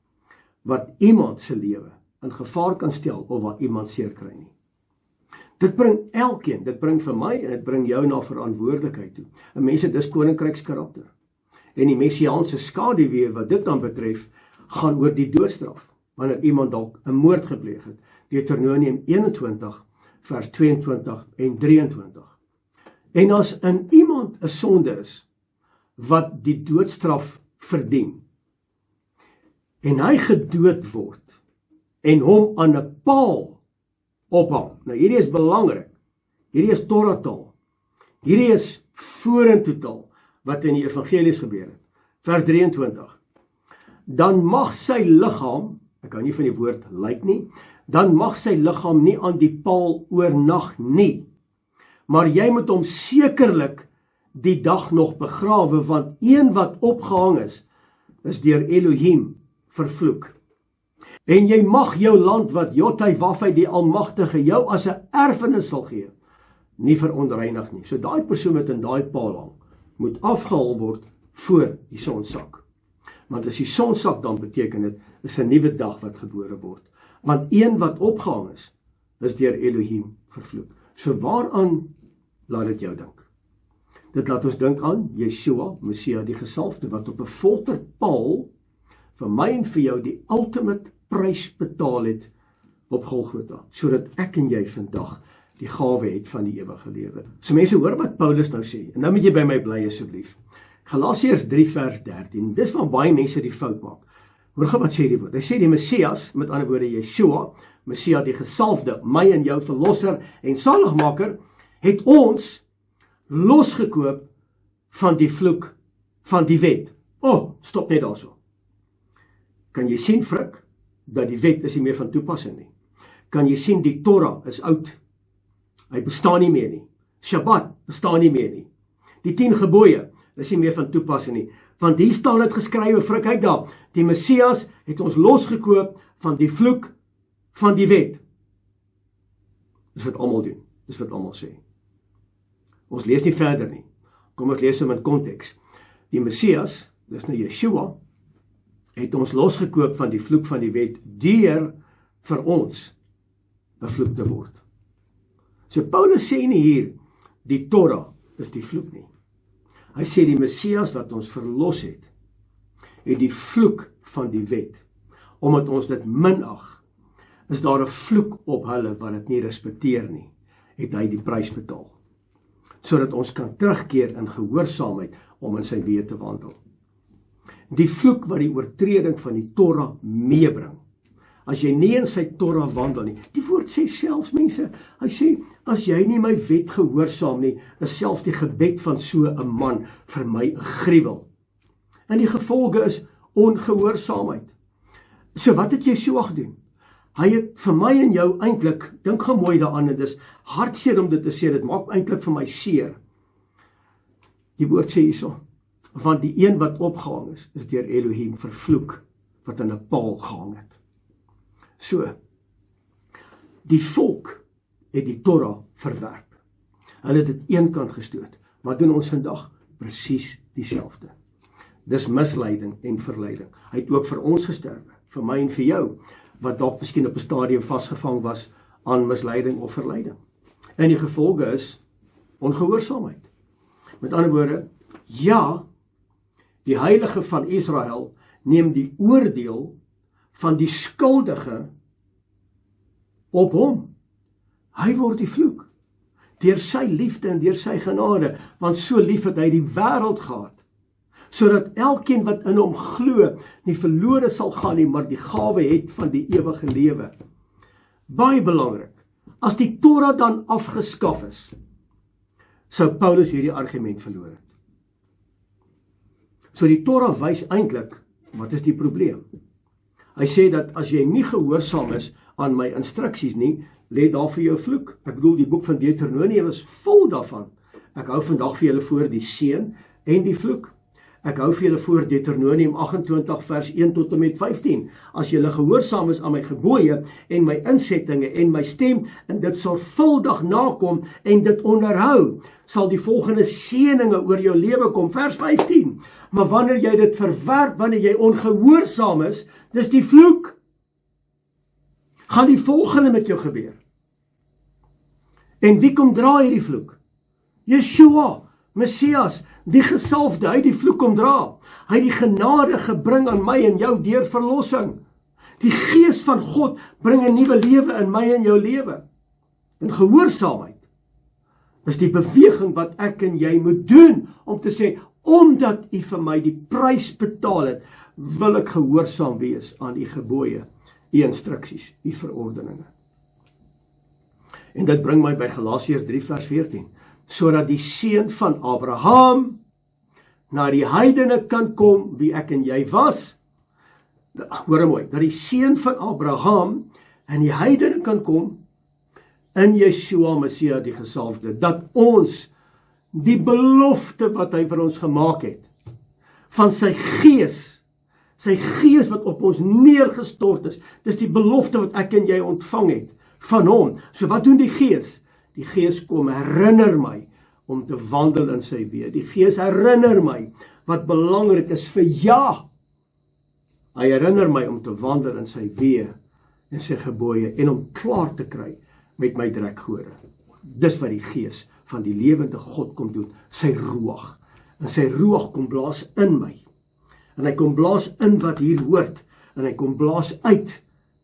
wat iemand se lewe in gevaar kan stel of waar iemand seer kry nie. Dit bring elkeen, dit bring vir my en dit bring jou na verantwoordelikheid toe. 'n Mens het dis koninkrykskarakter. En die messiaanse skaduwee wat dit dan betref, gaan oor die doodstraf, wanneer iemand dalk 'n moord gepleeg het. Deuteronomium 21 vers 22 en 23. En as in iemand 'n sonde is wat die doodstraf verdien en hy gedood word en hom aan 'n paal ophang. Nou hierdie is belangrik. Hierdie is Torah taal. Hierdie is vorentoe taal wat in die evangelies gebeur het. Vers 23. Dan mag sy liggaam, ek hou nie van die woord lyk nie, dan mag sy liggaam nie aan die paal oornag nie. Maar jy moet hom sekerlik die dag nog begrawe, want een wat opgehang is deur Elohim vervloek. En jy mag jou land wat Jotai Wafai die Almagtige jou as 'n erfenis sal gee, nie verontreinig nie. So daai persoon wat in daai paal hang, moet afgehaal word voor die son sak. Want as die son sak, dan beteken dit is 'n nuwe dag wat gebore word. Want een wat opgehang is deur Elohim vervloek. So waaraan laat dit jou dink? Dit laat ons dink aan Yeshua, Messia die gesalfde, wat op 'n folterpaal vir my en vir jou die ultimate prys betaal het op Golgotha, sodat ek en jy vandag die gawe het van die ewige lewe. So mense, hoor wat Paulus nou sê, en nou moet jy by my bly asseblief. Galasiërs 3 vers 13, dis waar baie mense die fout maak. Hoor gou wat sê die woord. Hy sê die Messias, met ander woorde Yeshua, Messia die gesalfde, my en jou verlosser en saligmaker, het ons losgekoop van die vloek van die wet. Stop net daarso. Kan jy sien, Frik, dat die wet is nie meer van toepassing nie? Kan jy sien die Torah is oud? Hy bestaan nie meer nie. Shabbat bestaan nie meer nie. Die 10 gebooie is nie meer van toepassing nie. Want hier staan dit geskrywe, Frik, kyk daar, die Messias het ons losgekoop van die vloek van die wet. Dis wat almal doen, dis wat almal sê. Ons lees nie verder nie. Kom ons lees hom in konteks. Die Messias, dis nou Yeshua, het ons losgekoop van die vloek van die wet, deur vir ons 'n vloek te word. So Paulus sê nie hier, die Torah is die vloek nie. Hy sê die Messias wat ons verlos het die vloek van die wet. Omdat ons dit minag, is daar 'n vloek op hulle wat dit nie respekteer nie, het hy die prys betaal. Sodat ons kan terugkeer in gehoorsaamheid om in sy weë te wandel. Die vloek wat die oortreding van die Torah meebring. As jy nie in sy Torah wandel nie. Die woord sê selfs mense, hy sê, as jy nie my wet gehoorsaam nie, is selfs die gebed van so 'n man vir my 'n gruwel. En die gevolge is ongehoorsaamheid. So wat het Yeshua gedoen? Hy het vir my en jou eintlik, dink gou mooi daaraan, en dis hartseer om dit te sê, dit maak eintlik vir my seer. Die woord sê hierso, want die een wat opgehang is deur Elohim vervloek, wat in 'n paal gehang het. So, die volk het die Torah verwerp. Hulle het dit eenkant gestoot. Wat doen ons vandag? Presies dieselfde. Dis misleiding en verleiding. Hy het ook vir ons gesterwe, vir my en vir jou, wat dalk miskien op 'n stadium vasgevang was aan misleiding of verleiding. En die gevolge is ongehoorsaamheid. Met ander woorde, ja, die heilige van Israel neem die oordeel van die skuldige op hom. Hy word die vloek, deur sy liefde en deur sy genade, want so lief het hy die wêreld gehad, sodat elkeen wat in hom glo, nie verlore sal gaan nie, maar die gawe het van die ewige lewe. Baie belangrik, as die Torah dan afgeskaf is, sou Paulus hierdie argument verloor het. So die Torah wys eintlik, wat is die probleem? Hy sê dat as jy nie gehoorsaam is aan my instruksies nie, lê daar vir jou vloek. Ek bedoel, die boek van Deuteronomium is vol daarvan. Ek hou vandag vir julle voor die seën en die vloek. Ek hou vir julle voor Deuteronomium 28 vers 1 tot en met 15. As julle gehoorsaam is aan my gebooie en my insettinge en my stem en dit sorgvuldig nakom en dit onderhou, sal die volgende seëninge oor jou lewe kom. Vers 15. Maar wanneer jy dit verwerp, wanneer jy ongehoorsaam is, dis die vloek, gaan die volgende met jou gebeur. En wie kom dra hierdie vloek? Yeshua, Messias, die gesalfde, hy die vloek kom dra. Hy die genade gebring aan my en jou deur verlossing. Die gees van God bring 'n nuwe lewe in my en jou lewe. En gehoorsaamheid is die beweging wat ek en jy moet doen om te sê, omdat u vir my die prys betaal het, wil ek gehoorsaam wees aan u gebooie, u instruksies, u verordeninge. En dit bring my by Galasiërs 3 vers 14, sodat die seun van Abraham na die heidene kan kom, wie ek en jy was. Hoor mooi, dat die seun van Abraham en die heidene kan kom, in Yeshua Messia die gesalfde, dat ons die belofte wat hy vir ons gemaak het, van sy gees wat op ons neergestort is, dis die belofte wat ek en jy ontvang het, van hom. So wat doen die gees? Die gees kom herinner my om te wandel in sy weë. Die gees herinner my wat belangrik is vir ja. Hy herinner my om te wandel in sy weë en sy gebooie en om klaar te kry met my drekgore. Dis wat die gees van die lewende God kom doen, sy ruach. En sy ruach kom blaas in my. En hy kom blaas in wat hier hoort, en hy kom blaas uit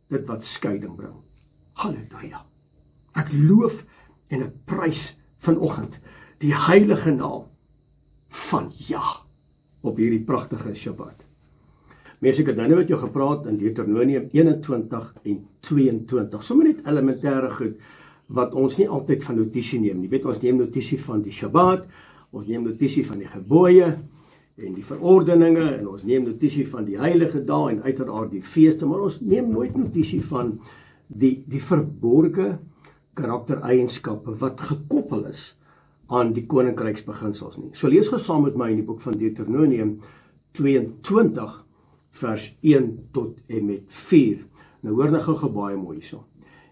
dit wat skeiding bring. Halleluja. Ek loof en ek prys vanoggend die heilige naam van ja op hierdie pragtige Shabbat. Mense, ek het nou met jou gepraat in Deuteronomium 21 en 22. Sommige net elementêre goed wat ons nie altyd van notisie neem nie. Weet, ons neem notisie van die Shabbat, ons neem notisie van die gebooie en die verordeninge, en ons neem notisie van die heilige dae en uiteraard die feeste, maar ons neem nooit notisie van die verborge karaktereienskappe wat gekoppel is aan die koninkryksbeginsels nie. So lees gou saam met my in die boek van Deuteronomium 22 vers 1 tot en met 4. Nou hoor nou gou baie mooi hierso.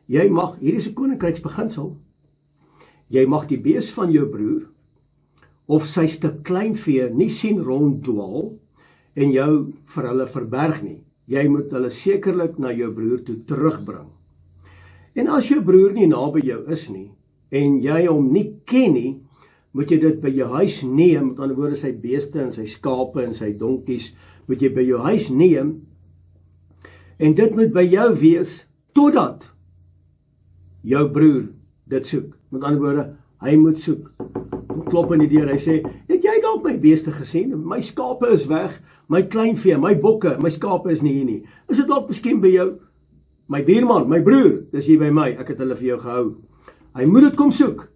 Jy mag, hier is 'n koninkryksbeginsel, jy mag die bees van jou broer of sy stuk kleinvee nie sien ronddwaal en jou vir hulle verberg nie. Jy moet hulle sekerlik na jou broer toe terugbring. En as jou broer nie naby jou is nie en jy hom nie ken nie, moet jy dit by jou huis neem, met ander woorde sy beeste en sy skape en sy donkies, moet jy by jou huis neem, en dit moet by jou wees, totdat jou broer dit soek. Met ander woorde, hy moet soek. Kom klop in die deur, hy sê, het jy dalk my beeste gesien? My skape is weg, my kleinvee, my bokke, my skape is nie hier nie. Is dit dalk miskien by jou? My buurman, my broer, dis hier by my, ek het hulle vir jou gehou. Hy moet dit kom soek.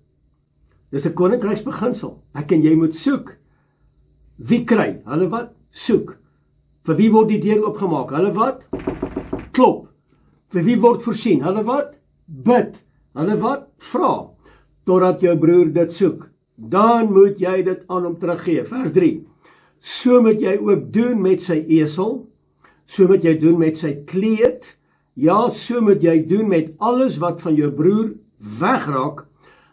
Dis 'n koninkryksbeginsel. Ek en jy moet soek. Wie kry? Hulle wat? Soek. Vir wie word die deur oopgemaak? Hulle wat? Klop. Vir wie word voorsien? Hulle wat? Bid. Hulle wat? Vra. Totdat jou broer dit soek. Dan moet jy dit aan hom teruggee. Vers 3. So moet jy ook doen met sy esel. So moet jy doen met sy kleed. Ja, so moet jy doen met alles wat van jou broer wegraak,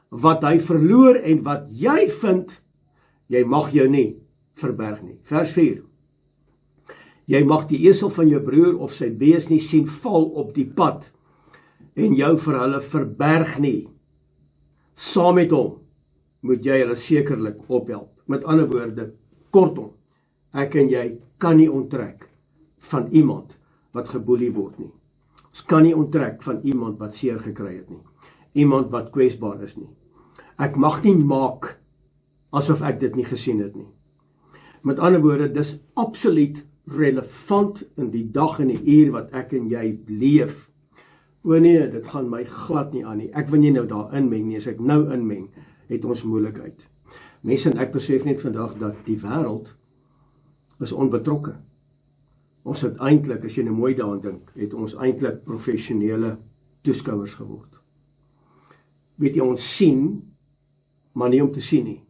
wat hy verloor en wat jy vind, jy mag jou nie verberg nie. Vers 4. Jy mag die esel van jou broer of sy bees nie sien val op die pad en jou vir hulle verberg nie. Saam met hom moet jy hulle sekerlik ophelp. Met ander woorde, kortom, ek en jy kan nie onttrek van iemand wat geboelie word nie. Ons kan nie onttrek van iemand wat seer gekry het nie. Iemand wat kwesbaar is nie. Ek mag nie maak asof ek dit nie gesien het nie. Met ander woorde, dis absoluut relevant in die dag en die uur wat ek en jy leef. O nee, dit gaan my glad nie aan nie. Ek wil nie nou daar inmeng nie. As ek nou inmeng, het ons moeilikheid. Mense en ek besef net vandag dat die wêreld is onbetrokke. Ons het eintlik, as jy nou mooi daaraan dink, het ons eintlik professionele toeskouers geword. Weet jy, ons sien, maar nie om te sien nie.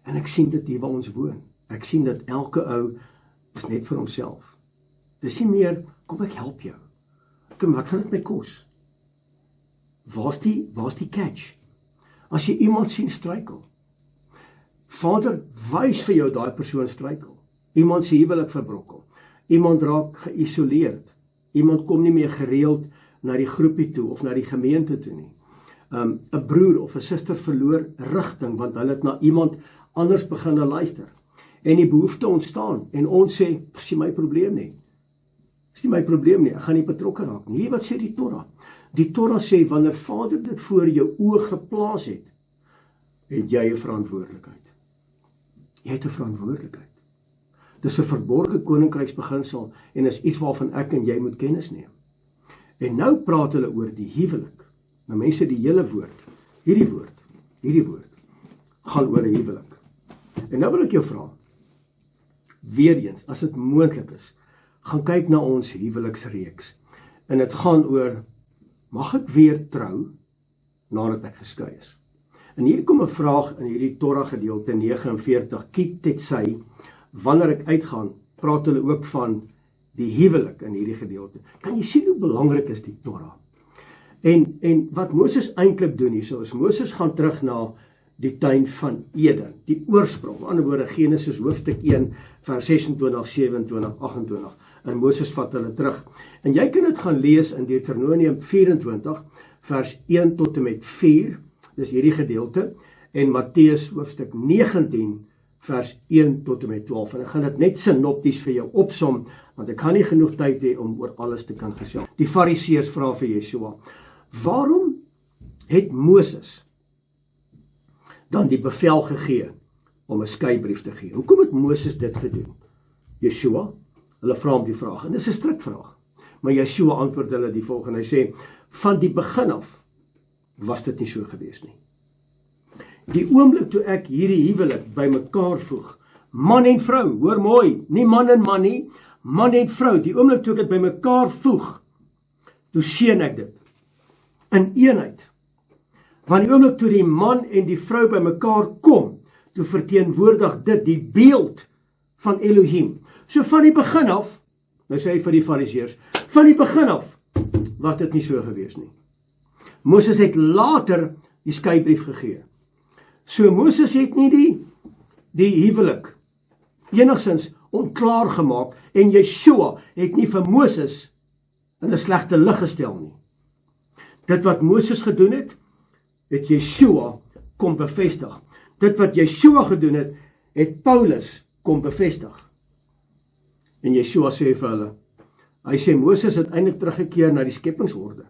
En ek sien dit hier waar ons woon. Ek sien dat elke ou is net vir homself. Dis nie meer, kom ek help jou. Kom, wat gaan dit my kos? Waar's die catch? As jy iemand sien struikel, Vader, wys vir jou daai persoon struikel. Iemand se huwelik verbrokkel. Iemand raak geïsoleerd. Iemand kom nie meer gereeld na die groepie toe of na die gemeente toe nie. 'n broer of 'n suster verloor rigting want hulle het na iemand anders begin luister. En die behoefte ontstaan en ons sê, dis nie my probleem nie. Dis nie my probleem nie, ek gaan nie betrokke raak nie. Wat sê die Torah? Die Torah sê, wanneer Vader dit voor jou oë geplaas het, het jy 'n verantwoordelikheid. Jy het 'n verantwoordelikheid. Dis 'n verborgde koninkryksbeginsel en is iets waarvan ek en jy moet kennis neem. En nou praat hulle oor die huwelik. Nou mense, die hele woord, hierdie woord, gaan oor 'n huwelik. En nou wil ek jou vra, weer eens, as dit moontlik is, gaan kyk na ons huweliksreeks. En dit gaan oor, mag ek weer trou, nadat ek geskei is? En hier kom 'n vraag in hierdie Torah gedeelte 49, Ki Tetsai, wanneer ek uitgaan, praat hulle ook van die huwelik in hierdie gedeelte. Kan jy sien hoe belangrik is die Torah? En wat Moses eintlik doen hierso is, Moses gaan terug na die tuin van Eden, die oorsprong, aan die ander woorde Genesis hoofstuk 1, vers 26, 27, 28, en Moses vat hulle terug. En jy kan dit gaan lees in Deuteronomium 24, vers 1 tot en met 4, dis hierdie gedeelte, en Matteus hoofstuk 19, vers 1 tot en met 12, en ek gaan dit net synopties vir jou opsom, want ek gaan nie genoeg tyd hê om oor alles te kan gesels. Die Fariseërs vra vir Yeshua, waarom het Moses dan die bevel gegee om 'n skeibrief te gee? Hoekom het Moses dit gedoen? Yeshua, hulle vra hom die vraag, en dis 'n strikvraag, maar Yeshua antwoord hulle die volgende, hy sê, van die begin af was dit nie so gewees nie. Die oomblik toe ek hierdie huwelik by mekaar voeg, man en vrou, hoor mooi, nie man en man nie, man en vrou, die oomblik toe ek dit by mekaar voeg, toe seën ek dit, in eenheid. Want die oomblik toe die man en die vrou by mekaar kom, toe verteenwoordig dit die beeld van Elohim. So van die begin af, nou sê hy vir die Fariseërs, van die begin af, was dit nie so gewees nie. Moses het later die skeibrief gegee. So Moses het nie die huwelik enigsins onklaar gemaak en Yeshua het nie vir Moses in 'n slegte lig gestel nie. Dit wat Moses gedoen het, het Yeshua kom bevestig. Dit wat Yeshua gedoen het, het Paulus kom bevestig. En Yeshua sê vir hulle, hy sê Moses het eintlik teruggekeer na die skepingsorde.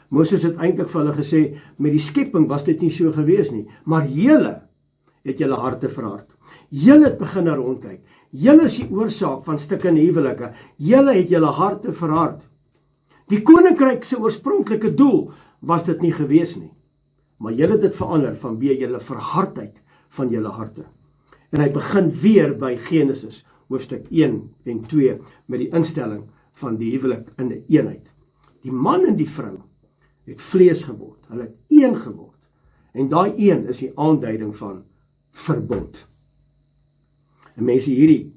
Moses het eintlik vir hulle gesê, met die skepping was dit nie so gewees nie, maar julle het julle harte verhard. Julle het begin na rondkyk. Julle is die oorsaak van stukkende huwelike. Julle het julle harte verhard. Die koninkryk se oorspronklike doel was dit nie gewees nie, maar julle het dit verander vanweë julle verhardheid van julle harte. En hy begin weer by Genesis hoofstuk 1 en 2 met die instelling van die huwelik in 'n eenheid. Die man en die vrou het vlees geword, hulle het een geword. En daai een is die aanduiding van verbond. En mense, hierdie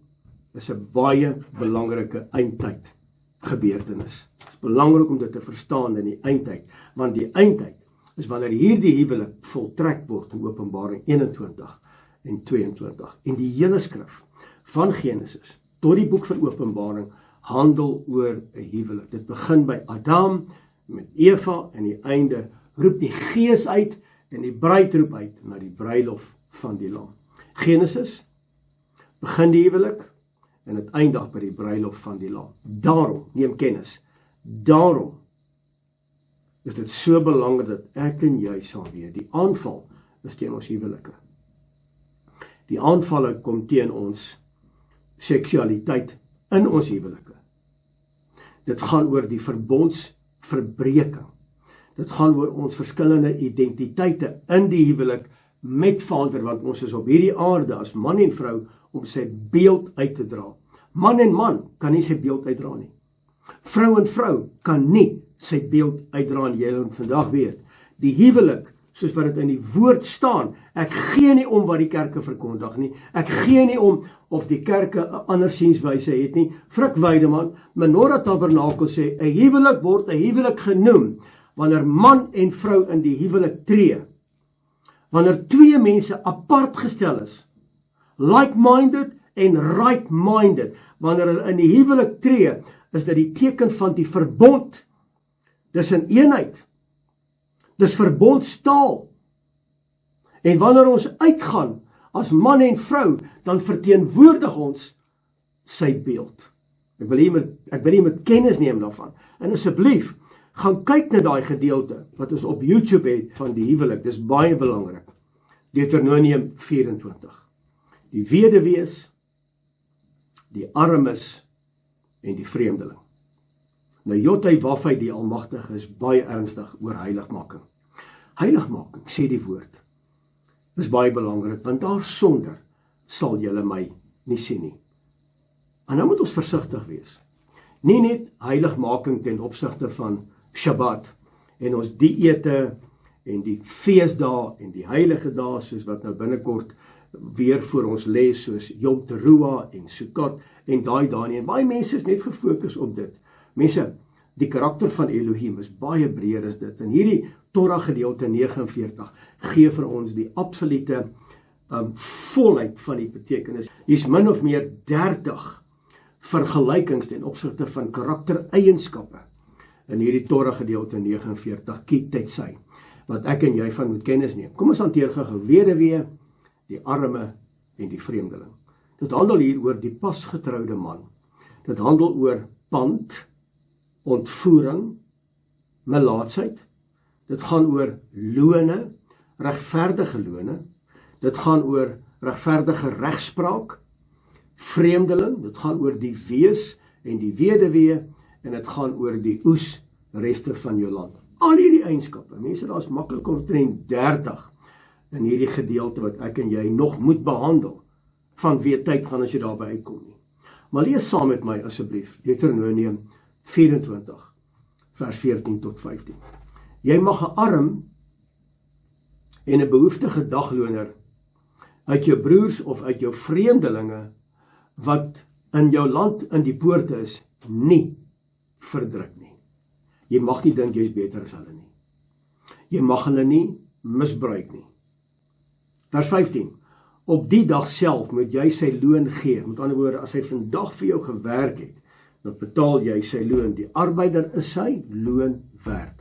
is 'n baie belangrike eindtyd gebeurtenis. Het is belangrik om dit te verstaan in die eindtyd, want die eindtyd is wanneer hierdie huwelik voltrek word in Openbaring 21 en 22. En die hele skrif van Genesis tot die boek van Openbaring handel oor 'n huwelik. Dit begin by Adam met Eva en die einde roep die Gees uit en die bruid roep uit na die bruilof van die Lam. Genesis begin die huwelik en dit eindig by die bruilof van die Lam. Daarom, neem kennis, daarom is dit so belangrik dat ek en jy sal weet, die aanval is teen ons huwelike. Die aanvalle kom teen ons seksualiteit in ons huwelike. Dit gaan oor die verbondsverbreking. Dit gaan oor ons verskillende identiteite in die huwelik met Vader, want ons is op hierdie aarde as man en vrou om sy beeld uit te dra. Man en man kan nie sy beeld uitdra nie. Vrou en vrou kan nie sy beeld uitdra, en jy moet vandag weet, die huwelik soos wat dit in die woord staan. Ek gee nie om wat die kerke verkondig nie. Ek gee nie om of die kerke 'n ander sienswyse het nie. Frik Weideman, Menorah Tabernakel sê, 'n huwelik word 'n huwelik genoem wanneer man en vrou in die huwelik tree. Wanneer twee mense apart gestel is, like-minded en right-minded, wanneer hulle in die huwelik tree, is dit die teken van die verbond. Dis 'n eenheid. Dis verbondstaal. En wanneer ons uitgaan as man en vrou, dan verteenwoordig ons sy beeld. Ek wil hier met kennis neem daarvan. En asseblief, gaan kyk na daai gedeelte wat ons op YouTube het van die huwelik. Dis baie belangrik. Deuteronomium 24. Die weduwees, die armes en die vreemdeling. Nou Jotai Wafai die Almagtige is baie ernstig oor heiligmaking. Heiligmaking, sê die woord, is baie belangrik, want daarsonder sal julle my nie sien nie. En nou moet ons versigtig wees. Nie net heiligmaking ten opsigte van Shabbat en ons dieete en die feesdae en die heilige dae soos wat nou binnekort weer voor ons lê, soos Yom Teruah en Sukkot en daai dae nie. En baie mense is net gefokus op dit. Mense, die karakter van Elohim is baie breër as dit. En hierdie Torah gedeelte 49 gee vir ons die absolute volheid van die betekenis. Hier's min of meer 30 vergelykings ten opsigte van karaktereienskappe in hierdie Torah gedeelte 49, kiet tetsy, wat ek en jy van moet kennis neem. Kom ons hanteer gou weduwee, die arme en die vreemdeling. Dit handel hier oor die pasgetroude man. Dit handel oor pand, ontvoering, melaatsheid. Dit gaan oor lone, regverdige lone. Dit gaan oor regverdige regspraak, vreemdeling. Dit gaan oor die wees en die weduwee en dit gaan oor die oes, reste van jou land. Al hierdie eienskappe, mense, daar is maklik omtrent 30 in hierdie gedeelte wat ek en jy nog moet behandel, van wie tyd gaan as jy daarby uitkom nie. Maar lees saam met my asseblief, Deuteronomium 24, vers 14 tot 15. Jy mag 'n arm en 'n behoeftige dagloner uit jou broers of uit jou vreemdelinge wat in jou land in die poorte is, nie verdruk nie. Jy mag nie dink jy is beter as hulle nie. Jy mag hulle nie misbruik nie. Vers 15. Op die dag self moet jy sy loon gee. Met ander woorde, as hy vandag vir jou gewerk het, dan betaal jy sy loon. Die arbeider is sy loon werd.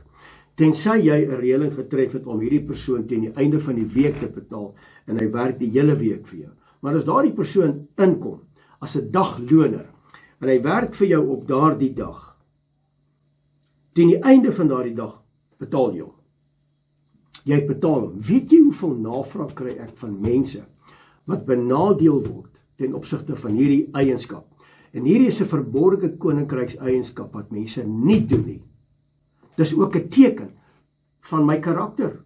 Tensy jy 'n reëling getref het om hierdie persoon teen die einde van die week te betaal en hy werk die hele week vir jou. Maar as daardie persoon inkom as 'n dagloner en hy werk vir jou op daardie dag, teen die einde van daardie dag betaal jy hom. Jy betaal hom. Weet jy hoeveel navraag kry ek van mense wat benadeel word ten opsigte van hierdie eienskap? En hierdie is 'n verborgde koninkryks eienskap wat mense nie doen nie. Dis ook 'n teken van my karakter.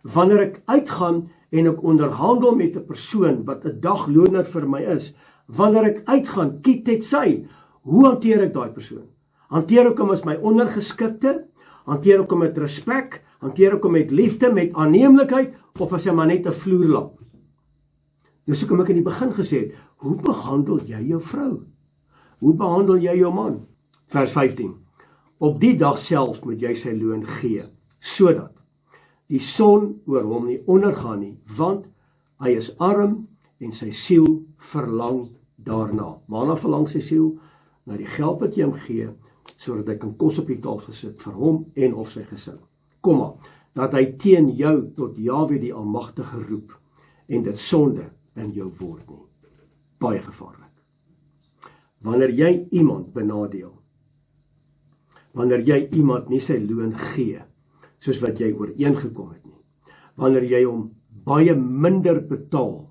Wanneer ek uitgaan en ek onderhandel met 'n persoon wat 'n dagloner vir my is, wanneer ek uitgaan, kiet dit sy, hoe hanteer ek daai persoon? Hanteer ek hom as my ondergeskikte? Hanteer ek hom met respek? Hanteer ek hom met liefde, met aanneemlikheid, of as hy maar net 'n vloerlap? Dis hoekom ek in die begin gesê het, hoe behandel jy jou vrou? Hoe behandel jy jou man? Vers 15. Op die dag self moet jy sy loon gee, sodat die son oor hom nie ondergaan nie, want hy is arm en sy siel verlang daarna. Waarna verlang sy siel? Na die geld wat jy hom gee, sodat hy kan kos op die tafel sit vir hom en of sy gesin. Kom maar, dat hy teen jou tot Jahwe die Almagtige roep en dit sonde in jou word nie. Baie gevaarlik. Wanneer jy iemand benadeel, wanneer jy iemand nie sy loon gee, soos wat jy ooreengekom het nie, wanneer jy hom baie minder betaal,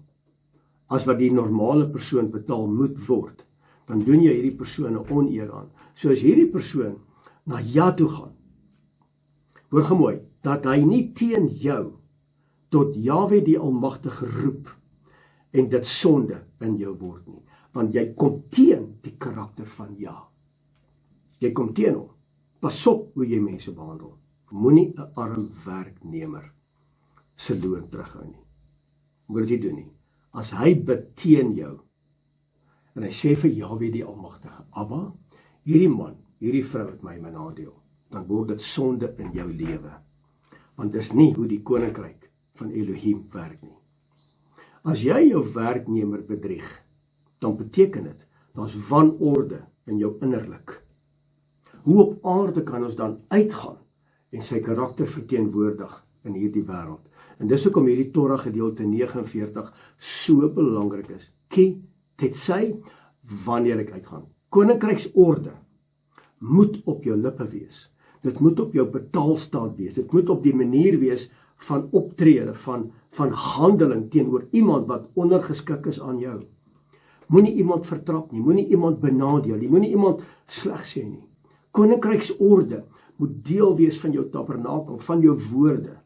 as wat die normale persoon betaal moet word, dan doen jy hierdie persoon 'n oneer aan. So as hierdie persoon na jou toe gaan, hoor gemooi, dat hy nie teen jou tot Jahwe die Almagtige roep en dit sonde in jou word nie, want jy kom teen die karakter van Jah. Jy kom teen hom. Pas op hoe jy mense behandel. Moenie 'n arm werknemer se loon terughou nie. Moet dit doen nie. As hy bid teen jou, en hy sê vir Jahwe die Almagtige, Abba, hierdie man, hierdie vrou het my benadeel, dan word dit sonde in jou lewe. Want dis nie hoe die koninkryk van Elohim werk nie. As jy jou werknemer bedrieg, dan beteken dit, daar's wanorde in jou innerlik. Hoe op aarde kan ons dan uitgaan en sy karakter verteenwoordig in hierdie wêreld? En dis hoekom hierdie Torah gedeelte 49 so belangrik is. Ki tetsy, wanneer ek uitgaan. Koninkryksorde moet op jou lippe wees. Dit moet op jou betaalstaat wees. Dit moet op die manier wees van optrede, van handeling teenoor iemand wat ondergeskik is aan jou. Moenie iemand vertrap nie, moenie iemand benadeel nie, moenie iemand sleg sê nie. Koninkryksorde moet deel wees van jou tabernakel, van jou woorde.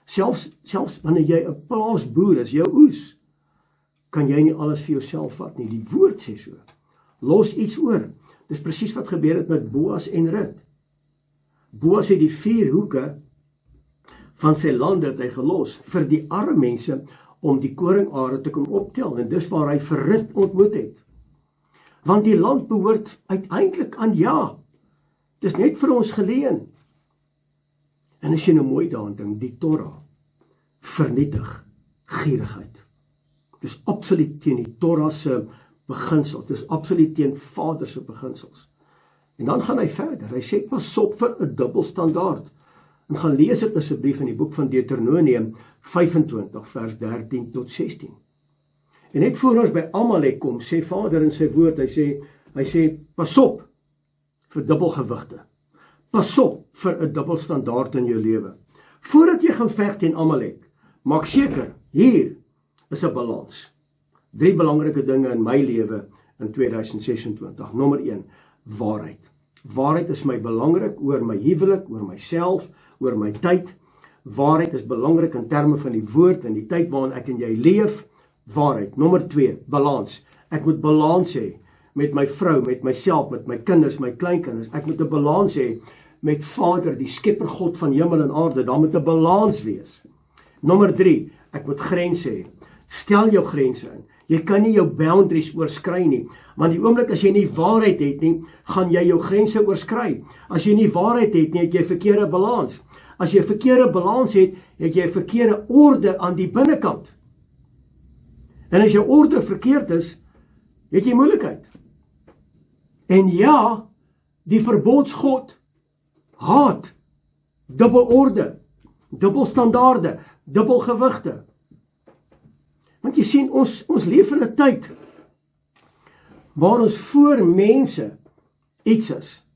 Selfs wanneer jy 'n plaasboer is, jou oes, kan jy nie alles vir jouself vat nie. Die woord sê so. Los iets oor. Dis presies wat gebeur het met Boas en Rut. Boas het die 4 hoeke van sy land het hy gelos vir die arme mense om die koringare te kom optel. En dis waar hy vir Rut ontmoet het. Want die land behoort uiteindelik aan Ja. Dis net vir ons geleen. En as jy nou mooi daaraan dink, die Torah vernietig gierigheid. Dis absoluut teen die Torah se beginsels. Dis absoluut teen Vader se beginsels. En dan gaan hy verder. Hy sê pas op vir 'n dubbelstandaard. En gaan lees dit asseblief in die boek van Deuteronomium 25 vers 13 tot 16. En net voor ons by Amalek kom, sê Vader in sy woord, hy sê pas op vir dubbelgewigte. Pas op vir 'n dubbelstandaard in jou lewe. Voordat jy gaan veg teen Amalek, maak seker, hier is 'n balans. 3 belangrike dinge in my lewe in 2026. Nommer 1, waarheid. Waarheid is my belangrik oor my huwelik, oor myself, oor my tyd. Waarheid is belangrik in terme van die woord en die tyd waarin ek en jy leef. Waarheid. Nommer 2, balans. Ek moet balans hê met my vrou, met myself, met my kinders, my kleinkinders. Ek moet 'n balans hê met Vader, die skepper God van hemel en aarde. Daar moet 'n balans wees. Nommer 3, ek moet grense hê. Stel jou grense in. Jy kan nie jou boundaries oorskry nie, want die oomblik as jy nie waarheid het nie, gaan jy jou grense oorskry. As jy nie waarheid het nie, het jy verkeerde balans. As jy verkeerde balans het, het jy verkeerde orde aan die binnekant. En as jou orde verkeerd is, het jy moeilikheid. En ja, die verbodsgod haat dubbelorde, dubbelstandaarde, dubbelgewigte. Want jy sien, ons leef in 'n tyd waar ons voor mense iets is,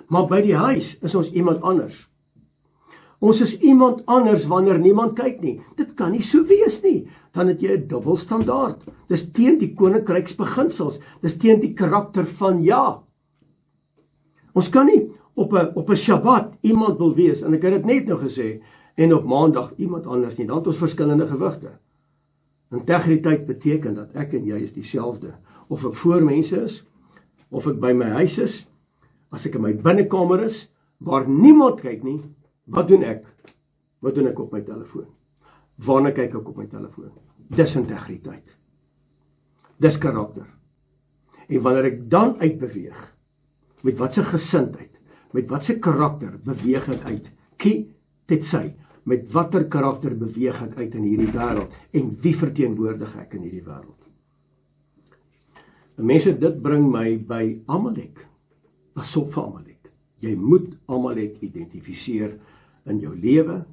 maar by die huis is ons iemand anders. Ons is iemand anders wanneer niemand kyk nie. Dit kan nie so wees nie. Dan het jy 'n dubbelstandaard. Dis teen die koninkryksbeginsels. Dis teen die karakter van Ja. Ons kan nie op 'n Shabbat iemand wil wees, en ek het dit net nou gesê, en op Maandag iemand anders nie. Dan het ons verskillende gewigte. Integriteit beteken dat ek en jy is dieselfde. Of ek voor mense is, of ek by my huis is, as ek in my binnekamer is, waar niemand kyk nie, wat doen ek? Wat doen ek op my telefoon? Waarna kyk ek op my telefoon? Dis integriteit. Dis karakter. En wanneer ek dan uitbeweeg, met watse gesindheid, met watse karakter beweeg ek uit? Ki tetsy. Met watter karakter beweeg ek uit in hierdie wêreld en wie verteenwoordig ek in hierdie wêreld? Mense, dit bring my by Amalek. Pas op vir Amalek. Jy moet Amalek identifiseer in jou lewe,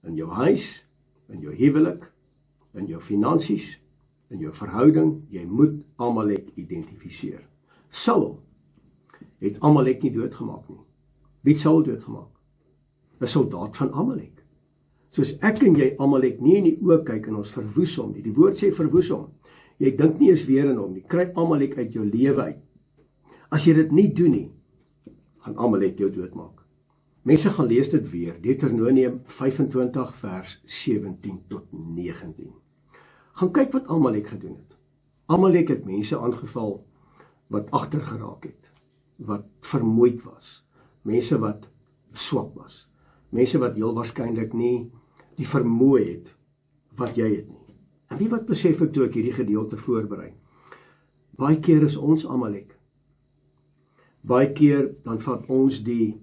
in jou huis, in jou huwelik, in jou finansies, in jou verhouding. Jy moet Amalek identifiseer. Saul het Amalek nie doodgemaak nie. Wie het Saul doodgemaak? 'n soldaat van Amalek. Soos ek en jy Amalek nie in die oë kyk en ons verwoes hom nie. Die woord sê verwoes hom. Jy dink nie eens weer in hom nie. Kry Amalek uit jou lewe uit. As jy dit nie doen nie, gaan Amalek jou doodmaak. Mense gaan lees dit weer. Deuteronomium 25 vers 17 tot 19. Gaan kyk wat Amalek gedoen het. Amalek het mense aangeval wat agtergeraak het, wat vermoeid was, mense wat swak was, mense wat heel waarskynlik nie die vermoë het wat jy het nie. En wie wat besef ek toe ek hierdie gedeelte voorberei? Baie keer is ons Amalek. Baie keer dan vat ons die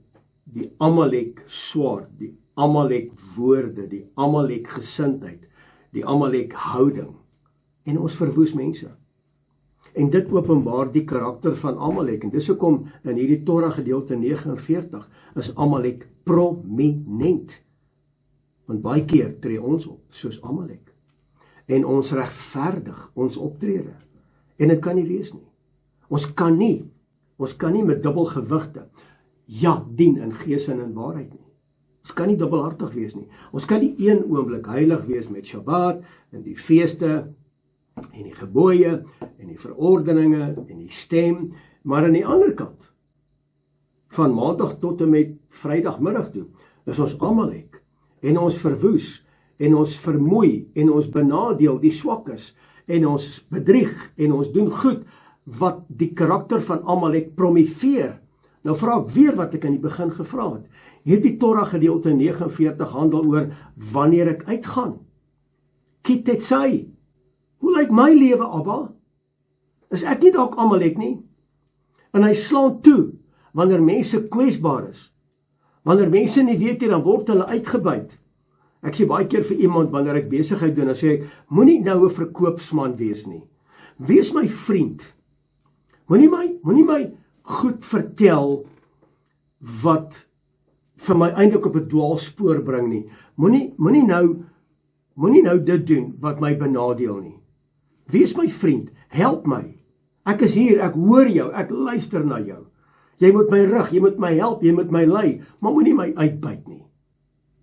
Amalek swaard, die Amalek woorde, die Amalek gesindheid, die Amalek houding, en ons verwoes mense. En dit openbaar die karakter van Amalek, en dis hoekom in hierdie Torah gedeelte 49 is Amalek prominent. Want baie keer tree ons op soos Amalek. En ons regverdig ons optrede. En dit kan nie wees nie. Ons kan nie met dubbelgewigte dien in gees en in waarheid nie. Ons kan nie dubbelhartig wees nie. Ons kan nie een oomblik heilig wees met Shabbat en die feeste en die gebooie en die verordeninge en die stem, maar aan die ander kant van maandag tot en met vrydagmiddag toe is ons Amalek en ons verwoes en ons vermoei en ons benadeel die swakkes en ons bedrieg en ons doen goed wat die karakter van Amalek promoveer. Nou vra ek weer wat ek in die begin gevra het. Hierdie Torah gedeelte 49 handel oor wanneer ek uitgaan. Kitetsai. Hoe lyk my lewe, Abba? Is ek nie dalk Amalek nie? En hy slaan toe wanneer mense kwesbaar is. Wanneer mense nie weet nie, dan word hulle uitgebuit. Ek sê baie keer vir iemand wanneer ek besigheid doen, dan sê ek, moenie nou 'n verkoopsman wees nie. Wees my vriend. Moenie my goed vertel wat vir my eintlik op 'n dwaalspoor bring nie. Moenie nou dit doen wat my benadeel nie. Wees my vriend, help my. Ek is hier, ek hoor jou, ek luister na jou. Jy moet my rig, jy moet my help, jy moet my lei, maar moenie my uitbuit nie.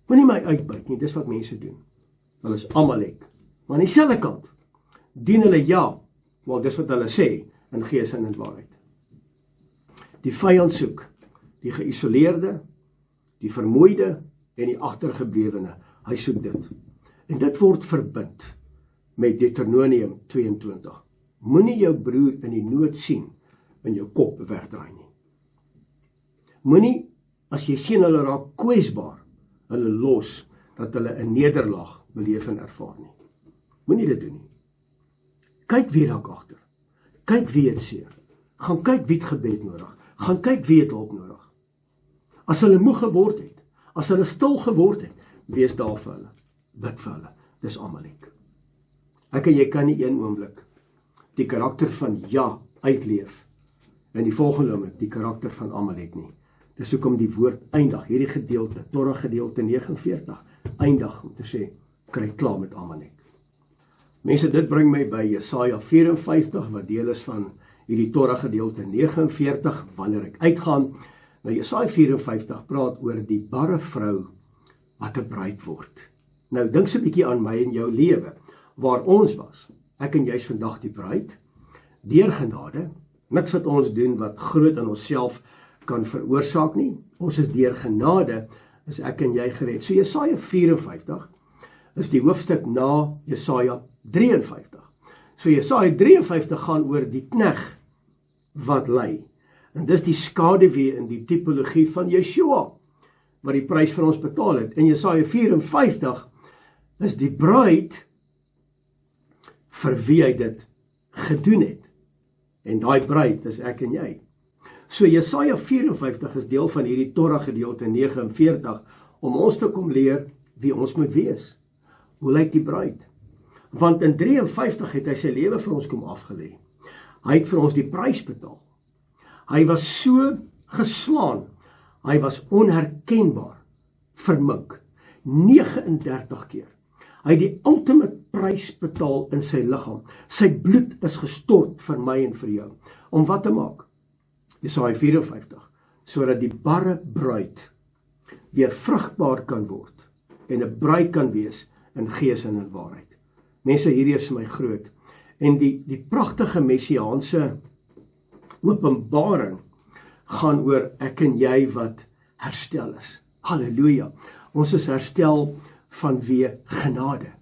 Moenie my uitbuit nie, dis wat mense doen. Hulle is Amalek. Maar aan dieselfde kant dien hulle wel dis wat hulle sê in gees en in waarheid. Die vyand soek die geïsoleerde, die vermoeide en die agtergeblewene. Hy soek dit. En dit word verbind met Deuteronomium 22. Moenie jou broer in die nood sien en jou kop wegdraai nie. Moenie, as jy sien hulle raak kwesbaar, hulle los, dat hulle 'n nederlaag beleef en ervaar nie. Moenie dit doen nie. Kyk wie raak agter. Kyk wie het seer. Gaan kyk wie het gebed nodig. Gaan kyk wie het hulp nodig. As hulle moeg geword het, as hulle stil geword het, wees daar vir hulle. Bid vir hulle. Dis Amalek. Ek en jy kan nie een oomblik die karakter van uitleef en die volgende oomblik die karakter van Amalek nie. Dis hoekom die woord eindig, hierdie gedeelte, Torah gedeelte 49, eindig om te sê, kry klaar met Amalek. Mense, dit bring my by Jesaja 54, wat deel is van hierdie Torah gedeelte 49, wanneer ek uitgaan. Nou Jesaja 54 praat oor die barre vrou wat 'n bruid word. Nou dink so 'n bietjie aan my en jou lewe, waar ons was. Ek en jy is vandag die bruid, deur genade, niks wat ons doen wat groot in onsself kan veroorsaak nie. Ons is deur genade, is ek en jy gered. So Jesaja 54 is die hoofstuk na Jesaja 53. So Jesaja 53 gaan oor die knegg wat ly. En dis die skaduwee in die tipologie van Yeshua, wat die prys vir ons betaal het. En Jesaja 54 is die bruid vir wie hy dit gedoen het. En daai bruid is ek en jy. So Jesaja 54 is deel van hierdie Torah gedeelte 49 om ons te kom leer wie ons moet wees. Hoe lyk die bruid? Want in 53 het hy sy lewe vir ons kom afgelê. Hy het vir ons die prys betaal. Hy was so geslaan. Hy was onherkenbaar vermink. 39 keer. Hy het die ultimate prys betaal in sy liggaam. Sy bloed is gestort vir my en vir jou. Om wat te maak? Jesaja 54. Sodat die barre bruid weer vrugbaar kan word. En 'n bruid kan wees in gees en in waarheid. Mense, hierdie is my groot. En die pragtige messiaanse openbaring gaan oor ek en jy wat herstel is. Halleluja. Ons is herstel vanweë genade.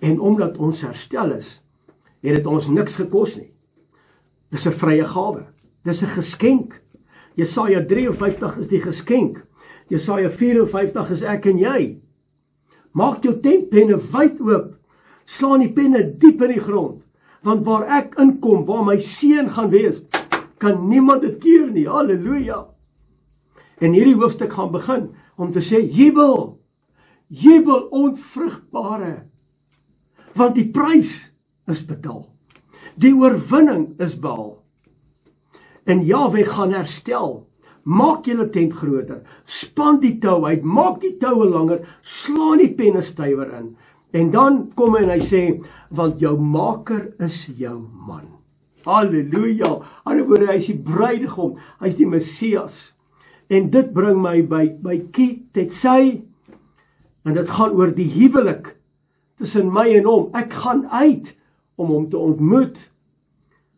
En omdat ons herstel is, het dit ons niks gekos nie. Dis 'n vrye gawe. Dis 'n geskenk. Jesaja 53 is die geskenk. Jesaja 54 is ek en jy. Maak jou tentpenne wyd oop. Slaan die penne diep in die grond. Want waar ek inkom, waar my seën gaan wees, kan niemand dit keer nie. Halleluja. En hierdie hoofstuk gaan begin om te sê, jubel. Jubel onvrugbare. Want die prys is betaal. Die oorwinning is behaal. En Jahwe gaan herstel. Maak julle tent groter. Span die tou uit. Maak die toue langer. Slaan die penne stywer in. En dan kom hy en hy sê, want jou maker is jou man. Halleluja. Ander woorde, hy is die bruidegom. Hy is die Messias. En dit bring my by ki tetsy. En dit gaan oor die huwelik tussen my en hom. Ek gaan uit om hom te ontmoet.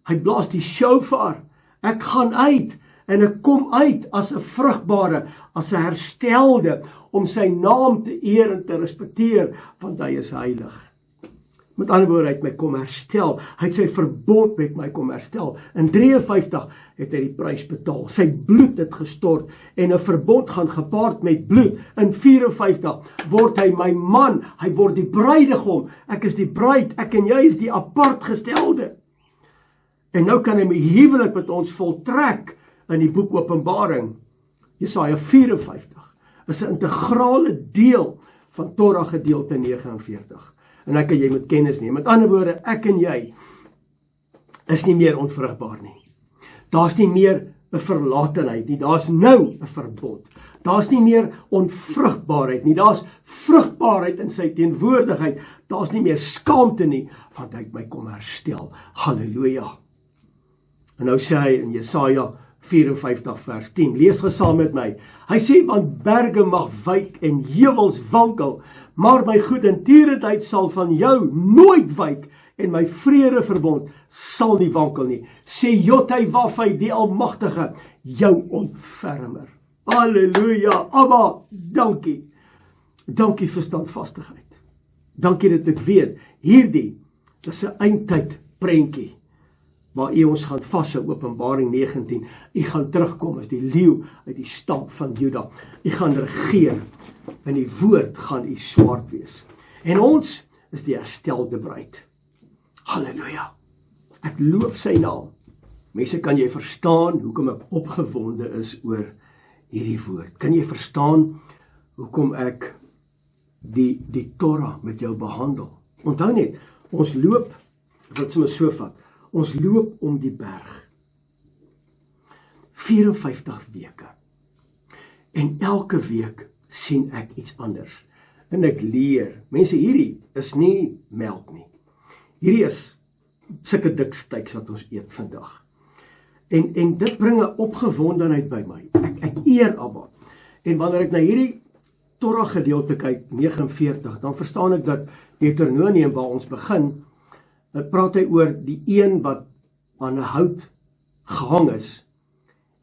Hy blaas die shofar. Ek gaan uit en ek kom uit as 'n vrugbare, as 'n herstelde, om sy naam te eer en te respekteer, want hy is heilig. Met ander woorde, hy het my kom herstel. Hy het sy verbond met my kom herstel. In 53 het hy die prys betaal. Sy bloed het gestort en 'n verbond gaan gepaard met bloed. In 54 word hy my man. Hy word die bruidegom. Ek is die bruid. Ek en jy is die apart gestelde. En nou kan hy my huwelik met ons voltrek in die boek Openbaring. Jesaja 54 is 'n integrale deel van Torah gedeelte 49. En ek en jy moet kennis neem. Met ander woorde, ek en jy is nie meer onvrugbaar nie. Daar's nie meer 'n verlatenheid nie. Daar's nou 'n verbond. Daar's nie meer onvrugbaarheid nie. Daar's vrugbaarheid in sy teenwoordigheid. Daar's nie meer skaamte nie, want hy het my kom herstel. Halleluja. En nou sê hy in Jesaja 54 vers 10, lees gesaam met my. Hy sê, want berge mag wyk en heuwels wankel, maar my goedertierenheid sal van jou nooit wyk en my vredeverbond sal nie wankel nie. Sê Jothai-Wafai, die Almagtige, jou ontfermer. Halleluja, Abba, dankie. Dankie vir standvastigheid. Dankie dat ek weet, hierdie is 'n eindtyd prentjie waar U ons gaan vashou, Openbaring 19. U gaan terugkom as die leeu uit die stam van Juda. U gaan regeer, en die woord gaan U swaard wees. En ons is die herstelde bruid. Halleluja. Ek loof sy naam. Mense, kan jy verstaan hoekom ek opgewonde is oor hierdie woord? Kan jy verstaan hoekom ek die Torah met jou behandel? Onthou net, ons loop, ek wil dit sommer so vat, ons loop om die berg. 54 weke. En elke week sien ek iets anders. En ek leer. Mense, hierdie is nie melk nie. Hierdie is sulke dik steaks wat ons eet vandag. En dit bring 'n opgewondenheid by my. Ek eer Abba. En wanneer ek na hierdie Torah gedeelte kyk, 49, dan verstaan ek dat Deuteronomium waar ons begin, praat hy oor die een wat aan 'n hout gehang is,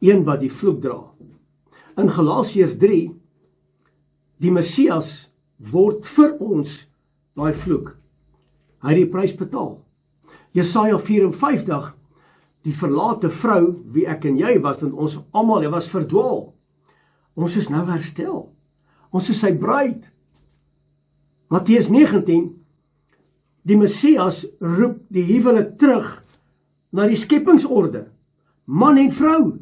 een wat die vloek dra. In Galasiërs 3, die Messias word vir ons daai vloek. Hy het die prys betaal. Jesaja 54, die verlate vrou, wie ek en jy was, want ons almal was verdwaal. Ons is nou herstel. Ons is sy bruid. Matteus 19, die Messias roep die huwelik terug na die skepingsorde, man en vrou.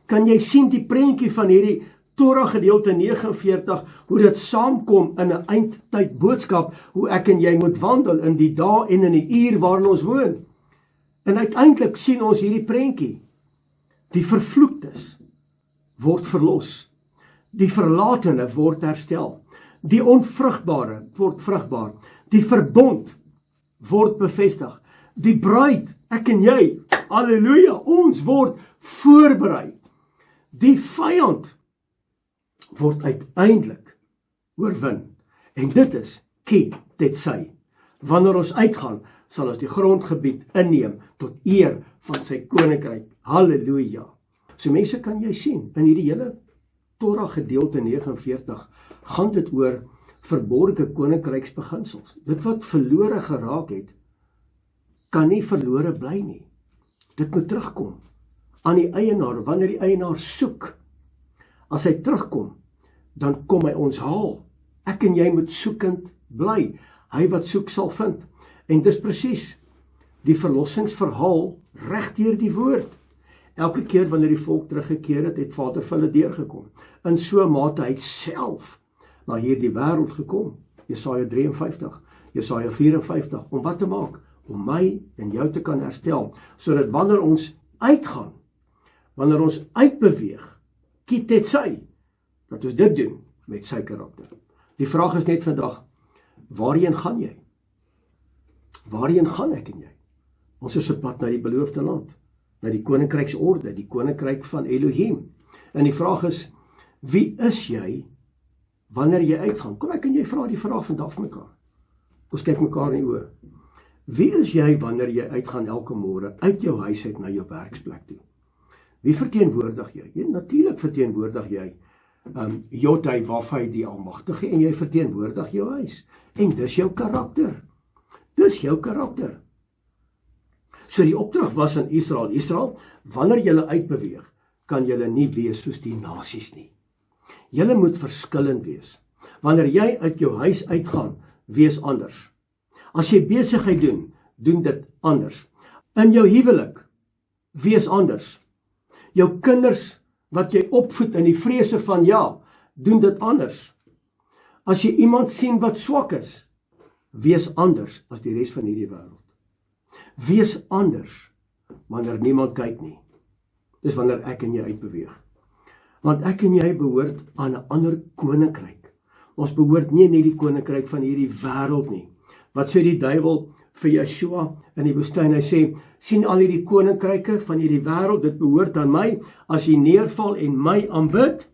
Kan jy sien die prentjie van hierdie Torah gedeelte 49, hoe dit saamkom in 'n eindtyd boodskap, hoe ek en jy moet wandel in die dae en in die uur waarin ons woon. En uiteindelik sien ons hierdie prentjie. Die vervloektes word verlos. Die verlatene word herstel. Die onvrugbare word vrugbaar. Die verbond word bevestig. Die bruid, ek en jy, halleluja, ons word voorberei. Die vyand word uiteindelik oorwin. En dit is ki tetsy. Wanneer ons uitgaan, sal ons die grondgebied inneem tot eer van sy koninkryk. Halleluja. So mense, kan jy sien, in hierdie hele Torah gedeelte 49, gaan dit oor verborgde koninkryksbeginsels. Dit wat verlore geraak het, kan nie verlore bly nie. Dit moet terugkom aan die eienaar, wanneer die eienaar soek. As hy terugkom, dan kom hy ons haal. Ek en jy moet soekend bly. Hy wat soek sal vind. En dis presies die verlossingsverhaal reg deur die woord. Elke keer wanneer die volk teruggekeer het, het Vader vir hulle deurgekom. In so 'n mate hy self na hierdie wêreld gekom. Jesaja 53, Jesaja 54, om wat te maak? Om my en jou te kan herstel, sodat wanneer ons uitgaan, wanneer ons uitbeweeg, kiet sy, dat ons dit doen met sy karakter. Die vraag is net vandag, waarheen gaan jy? Waarheen gaan ek en jy? Ons is op pad na die beloofde land, na die koninkryksorde, die koninkryk van Elohim. En die vraag is, wie is jy wanneer jy uitgaan? Kom ek en jy vra die vraag vandag vir mekaar. Ons kyk mekaar in die oë. Wie is jy wanneer jy uitgaan elke môre uit jou huis uit na jou werksplek toe? Wie verteenwoordig jy? Natuurlik verteenwoordig jy Jodai Wafai die Almagtige en jy verteenwoordig jou huis. En dis jou karakter. Dis jou karakter. So die opdrag was aan Israel. Israel, wanneer julle uitbeweeg, kan julle nie wees soos die nasies nie. Julle moet verskillend wees. Wanneer jy uit jou huis uitgaan, wees anders. As jy besigheid doen, doen dit anders. In jou huwelik, wees anders. Jou kinders wat jy opvoed in die vrese van doen dit anders. As jy iemand sien wat swak is, wees anders as die res van hierdie wêreld. Wees anders wanneer niemand kyk nie. Dis wanneer ek en jy uitbeweeg. Want ek en jy behoort aan 'n ander koninkryk. Ons behoort nie in hierdie koninkryk van hierdie wêreld nie. Wat sê die duiwel vir Yeshua in die woestyn? Hy sê, sien al hierdie koninkryke van hierdie wêreld, dit behoort aan my. As jy neerval en my aanbid,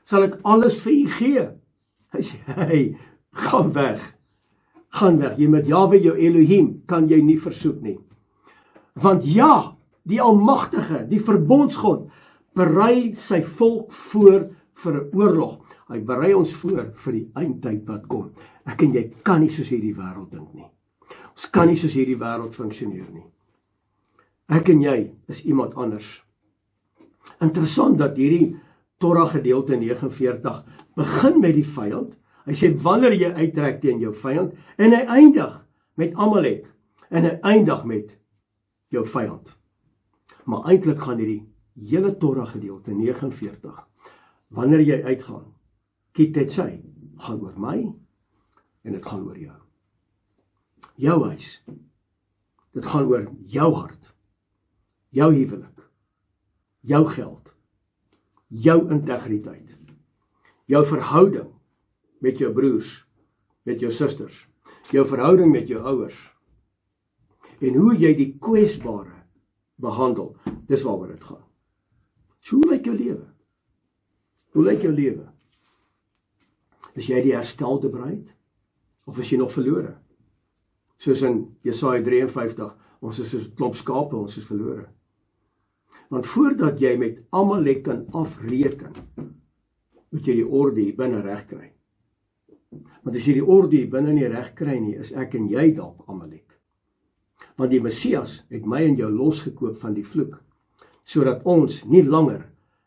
sal ek alles vir u gee. Hy sê, hey, gaan weg. Gaan weg. Jy met Jahwe jou Elohim kan jy nie versoek nie. Want die Almagtige, die verbondsgod, berei sy volk voor vir 'n oorlog. Hy berei ons voor vir die eindtyd wat kom. Ek en jy kan nie soos hierdie wêreld dink nie. Ons kan nie soos hierdie wêreld funksioneer nie. Ek en jy is iemand anders. Interessant dat hierdie Torah gedeelte 49 begin met die vyand. Hy sê wanneer jy uittrek teen jou vyand en hy eindig met Amalek en hy eindig met jou vyand. Maar eintlik gaan hierdie hele Torah gedeelte 49, wanneer jy uitgaan, Kitetsy, gaan oor my en dit gaan oor jou. Jou huis. Dit gaan oor jou hart. Jou huwelik. Jou geld. Jou integriteit. Jou verhouding met jou broers, met jou susters. Jou verhouding met jou ouers. En hoe jy die kwesbare behandel, dis waaroor dit gaan. So hoe lyk jou lewe? Hoe lyk jou lewe? Is jy die herstelde bruid? Of is jy nog verlore? Soos in Jesaja 53, ons is soos 'n klomp skape, ons is verlore. Want voordat jy met Amalek kan afreken, moet jy die orde hier binne reg kry. Want as jy die orde hier binne nie reg kry nie, is ek en jy dalk Amalek. Want die Messias het my en jou losgekoop van die vloek, sodat ons nie langer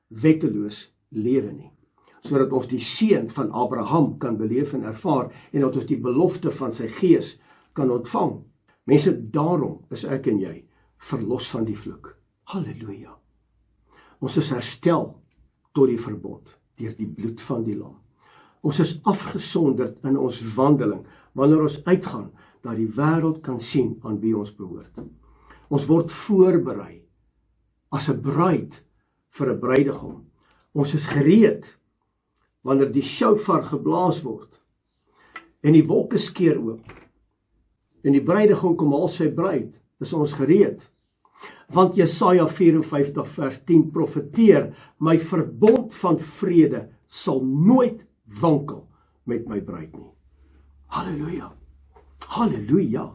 wetteloos lewe nie. Sodat ons die seën van Abraham kan beleef en ervaar, en dat ons die belofte van sy gees kan ontvang. Mense, daarom is ek en jy verlos van die vloek. Halleluja. Ons is herstel tot die verbond, deur die bloed van die lam. Ons is afgesonderd in ons wandeling, wanneer ons uitgaan, dat die wêreld kan sien aan wie ons behoort. Ons word voorberei as 'n bruid vir 'n bruidegom. Ons is gereed wanneer die shofar geblaas word en die wolke skeur oop en die bruidegom kom haal sy bruid, is ons gereed. Want Jesaja 54 vers 10 profeteer, my verbond van vrede sal nooit wankel met my bruid nie. Halleluja. Halleluja.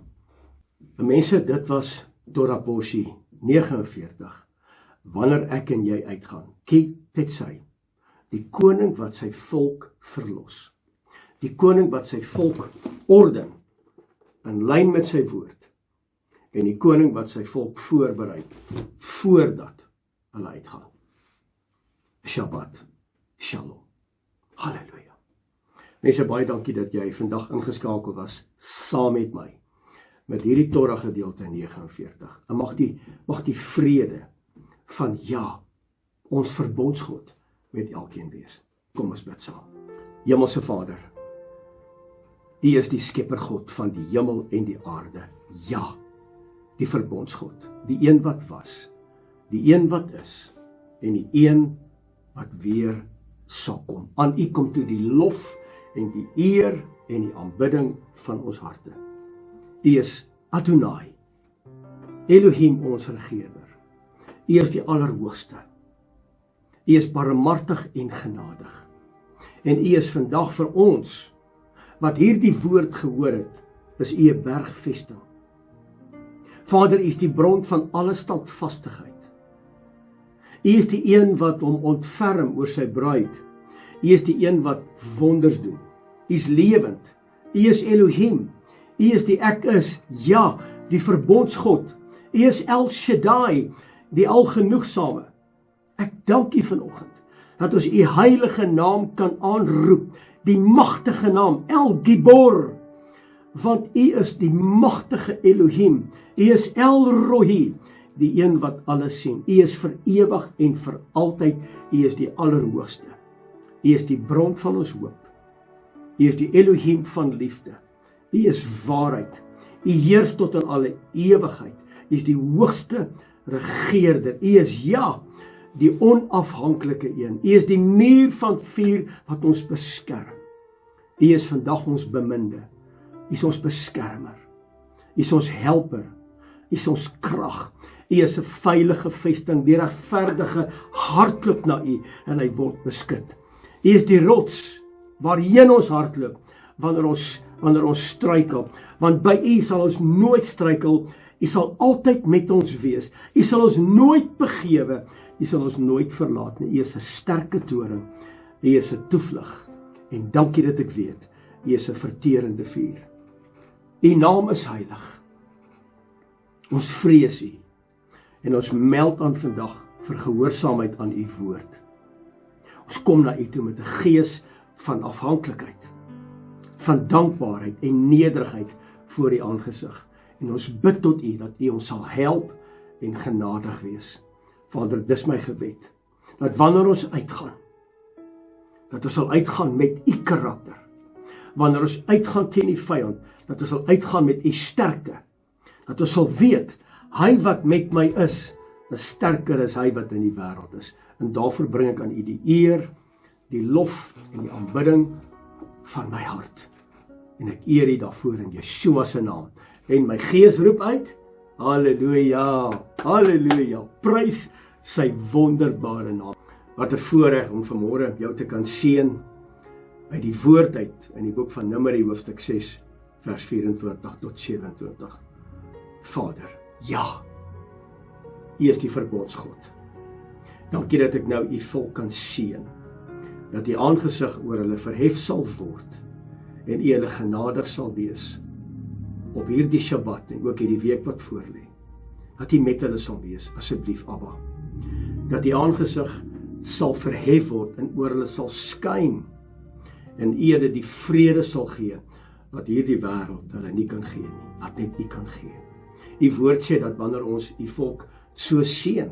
Mense, dit was Torah porsie 49. Wanneer ek en jy uitgaan, Kitetsy, die koning wat sy volk verlos. Die koning wat sy volk orden in lyn met sy woord. En die koning wat sy volk voorberei voordat hulle uitgaan. Shabbat Shalom. Halleluja. Mense, baie dankie dat jy vandag ingeskakel was saam met my met hierdie Torah gedeelte 49. En mag die vrede van ons verbondsgod met elkeen wees. Kom ons bid saam. Hemelse Vader, U is die skeppergod van die hemel en die aarde. Ja, die verbondsgod, die een wat was, die een wat is, en die een wat weer sal kom. Aan U kom toe die lof en die eer en die aanbidding van ons harte. U is Adonai, Elohim ons regeerder. U is die Allerhoogste. U is barmhartig en genadig. En U is vandag vir ons, wat hierdie woord gehoor het, is U 'n bergvesting. Vader, U is die bron van alle standvastigheid. U is die een wat hom ontferm oor sy bruid. U is die een wat wonders doen. U is lewend. U is Elohim. U is die ek is, die verbondsgod. U is El Shaddai, die algenoegsame. Ek dank U vanoggend dat ons U heilige naam kan aanroep, die magtige naam El Gibor, want U is die magtige Elohim. U is El Roi, die een wat alles sien. U is vir ewig en vir altyd. U is die Allerhoogste. U is die bron van ons hoop. U is die Elohim van liefde. U is waarheid. U heers tot in alle ewigheid. U is die hoogste regeerder. U is die onafhanklike een. U is die muur van vuur wat ons beskerm. U is vandag ons beminde. U is ons beskermer. U is ons helper. U is ons krag. U is 'n veilige vesting. Die regverdige hardloop na U en hy word beskud. U is die rots waarheen ons hardloop wanneer ons struikel. Want by U sal ons nooit struikel. U sal altyd met ons wees. U sal ons nooit begewe. U sal ons nooit verlaat nie. U is 'n sterke toring. U is 'n toevlug. En dankie dat ek weet, U is 'n verterende vuur. U naam is heilig. Ons vrees U. En ons meld aan vandag vir gehoorsaamheid aan U woord. Ons kom na U toe met 'n gees van afhanklikheid, van dankbaarheid en nederigheid voor U aangesig. En ons bid tot U dat U ons sal help en genadig wees. Vader, dis my gebed, dat wanneer ons uitgaan, dat ons sal uitgaan met U karakter. Wanneer ons uitgaan teen die vyand, dat ons sal uitgaan met U sterkte. Dat ons sal weet, hy wat met my is sterker as hy wat in die wêreld is. En daarvoor bring ek aan U die eer, die lof en die aanbidding van my hart. En ek eer U daarvoor in Yeshua se naam. En my gees roep uit, halleluja, halleluja, prys sy wonderbare naam. Wat 'n voorreg om vanmôre jou te kan seën by die woord uit in die boek van Numeri hoofstuk 6 vers 24 tot 27. Vader, U is die verbondsgod. Dankie dat ek nou U volk kan seën, dat U aangesig oor hulle verhef sal word en U hulle genadig sal wees op hierdie Shabbat en ook hierdie week wat voorlê. Dat U met hulle sal wees, asseblief Abba. Dat U aangesig sal verhef word en oor hulle sal skyn en U hulle die vrede sal gee wat hierdie wêreld hulle nie kan gee nie, wat net U kan gee. U woord sê dat wanneer ons U volk so seën,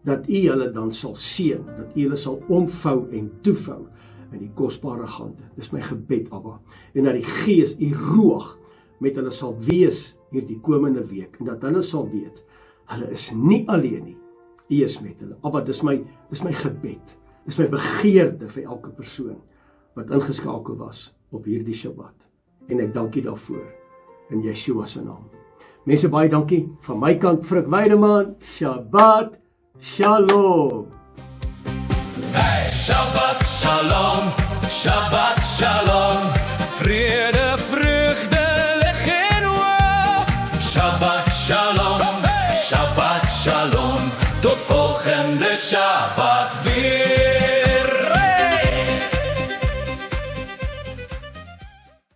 dat U hulle dan sal seën, dat U hulle sal omvou en toevou in die kosbare hande. Dis my gebed, Abba. En dat die Gees, U Ruach, met hulle sal wees hierdie komende week, en dat hulle sal weet, hulle is nie alleen nie, U is met hulle. Abba, dis my gebed, dis my begeerte vir elke persoon, wat ingeskakel was op hierdie Shabbat. En ek dank U daarvoor, in Yeshua se naam. Mense, baie dankie, van my kant, Frik Weideman, Shabbat Shalom. Hey, Shabbat Shalom, Shabbat Shalom, vrede, vreugde, lig en hoop. Shabbat Shalom, Shabbat Shalom.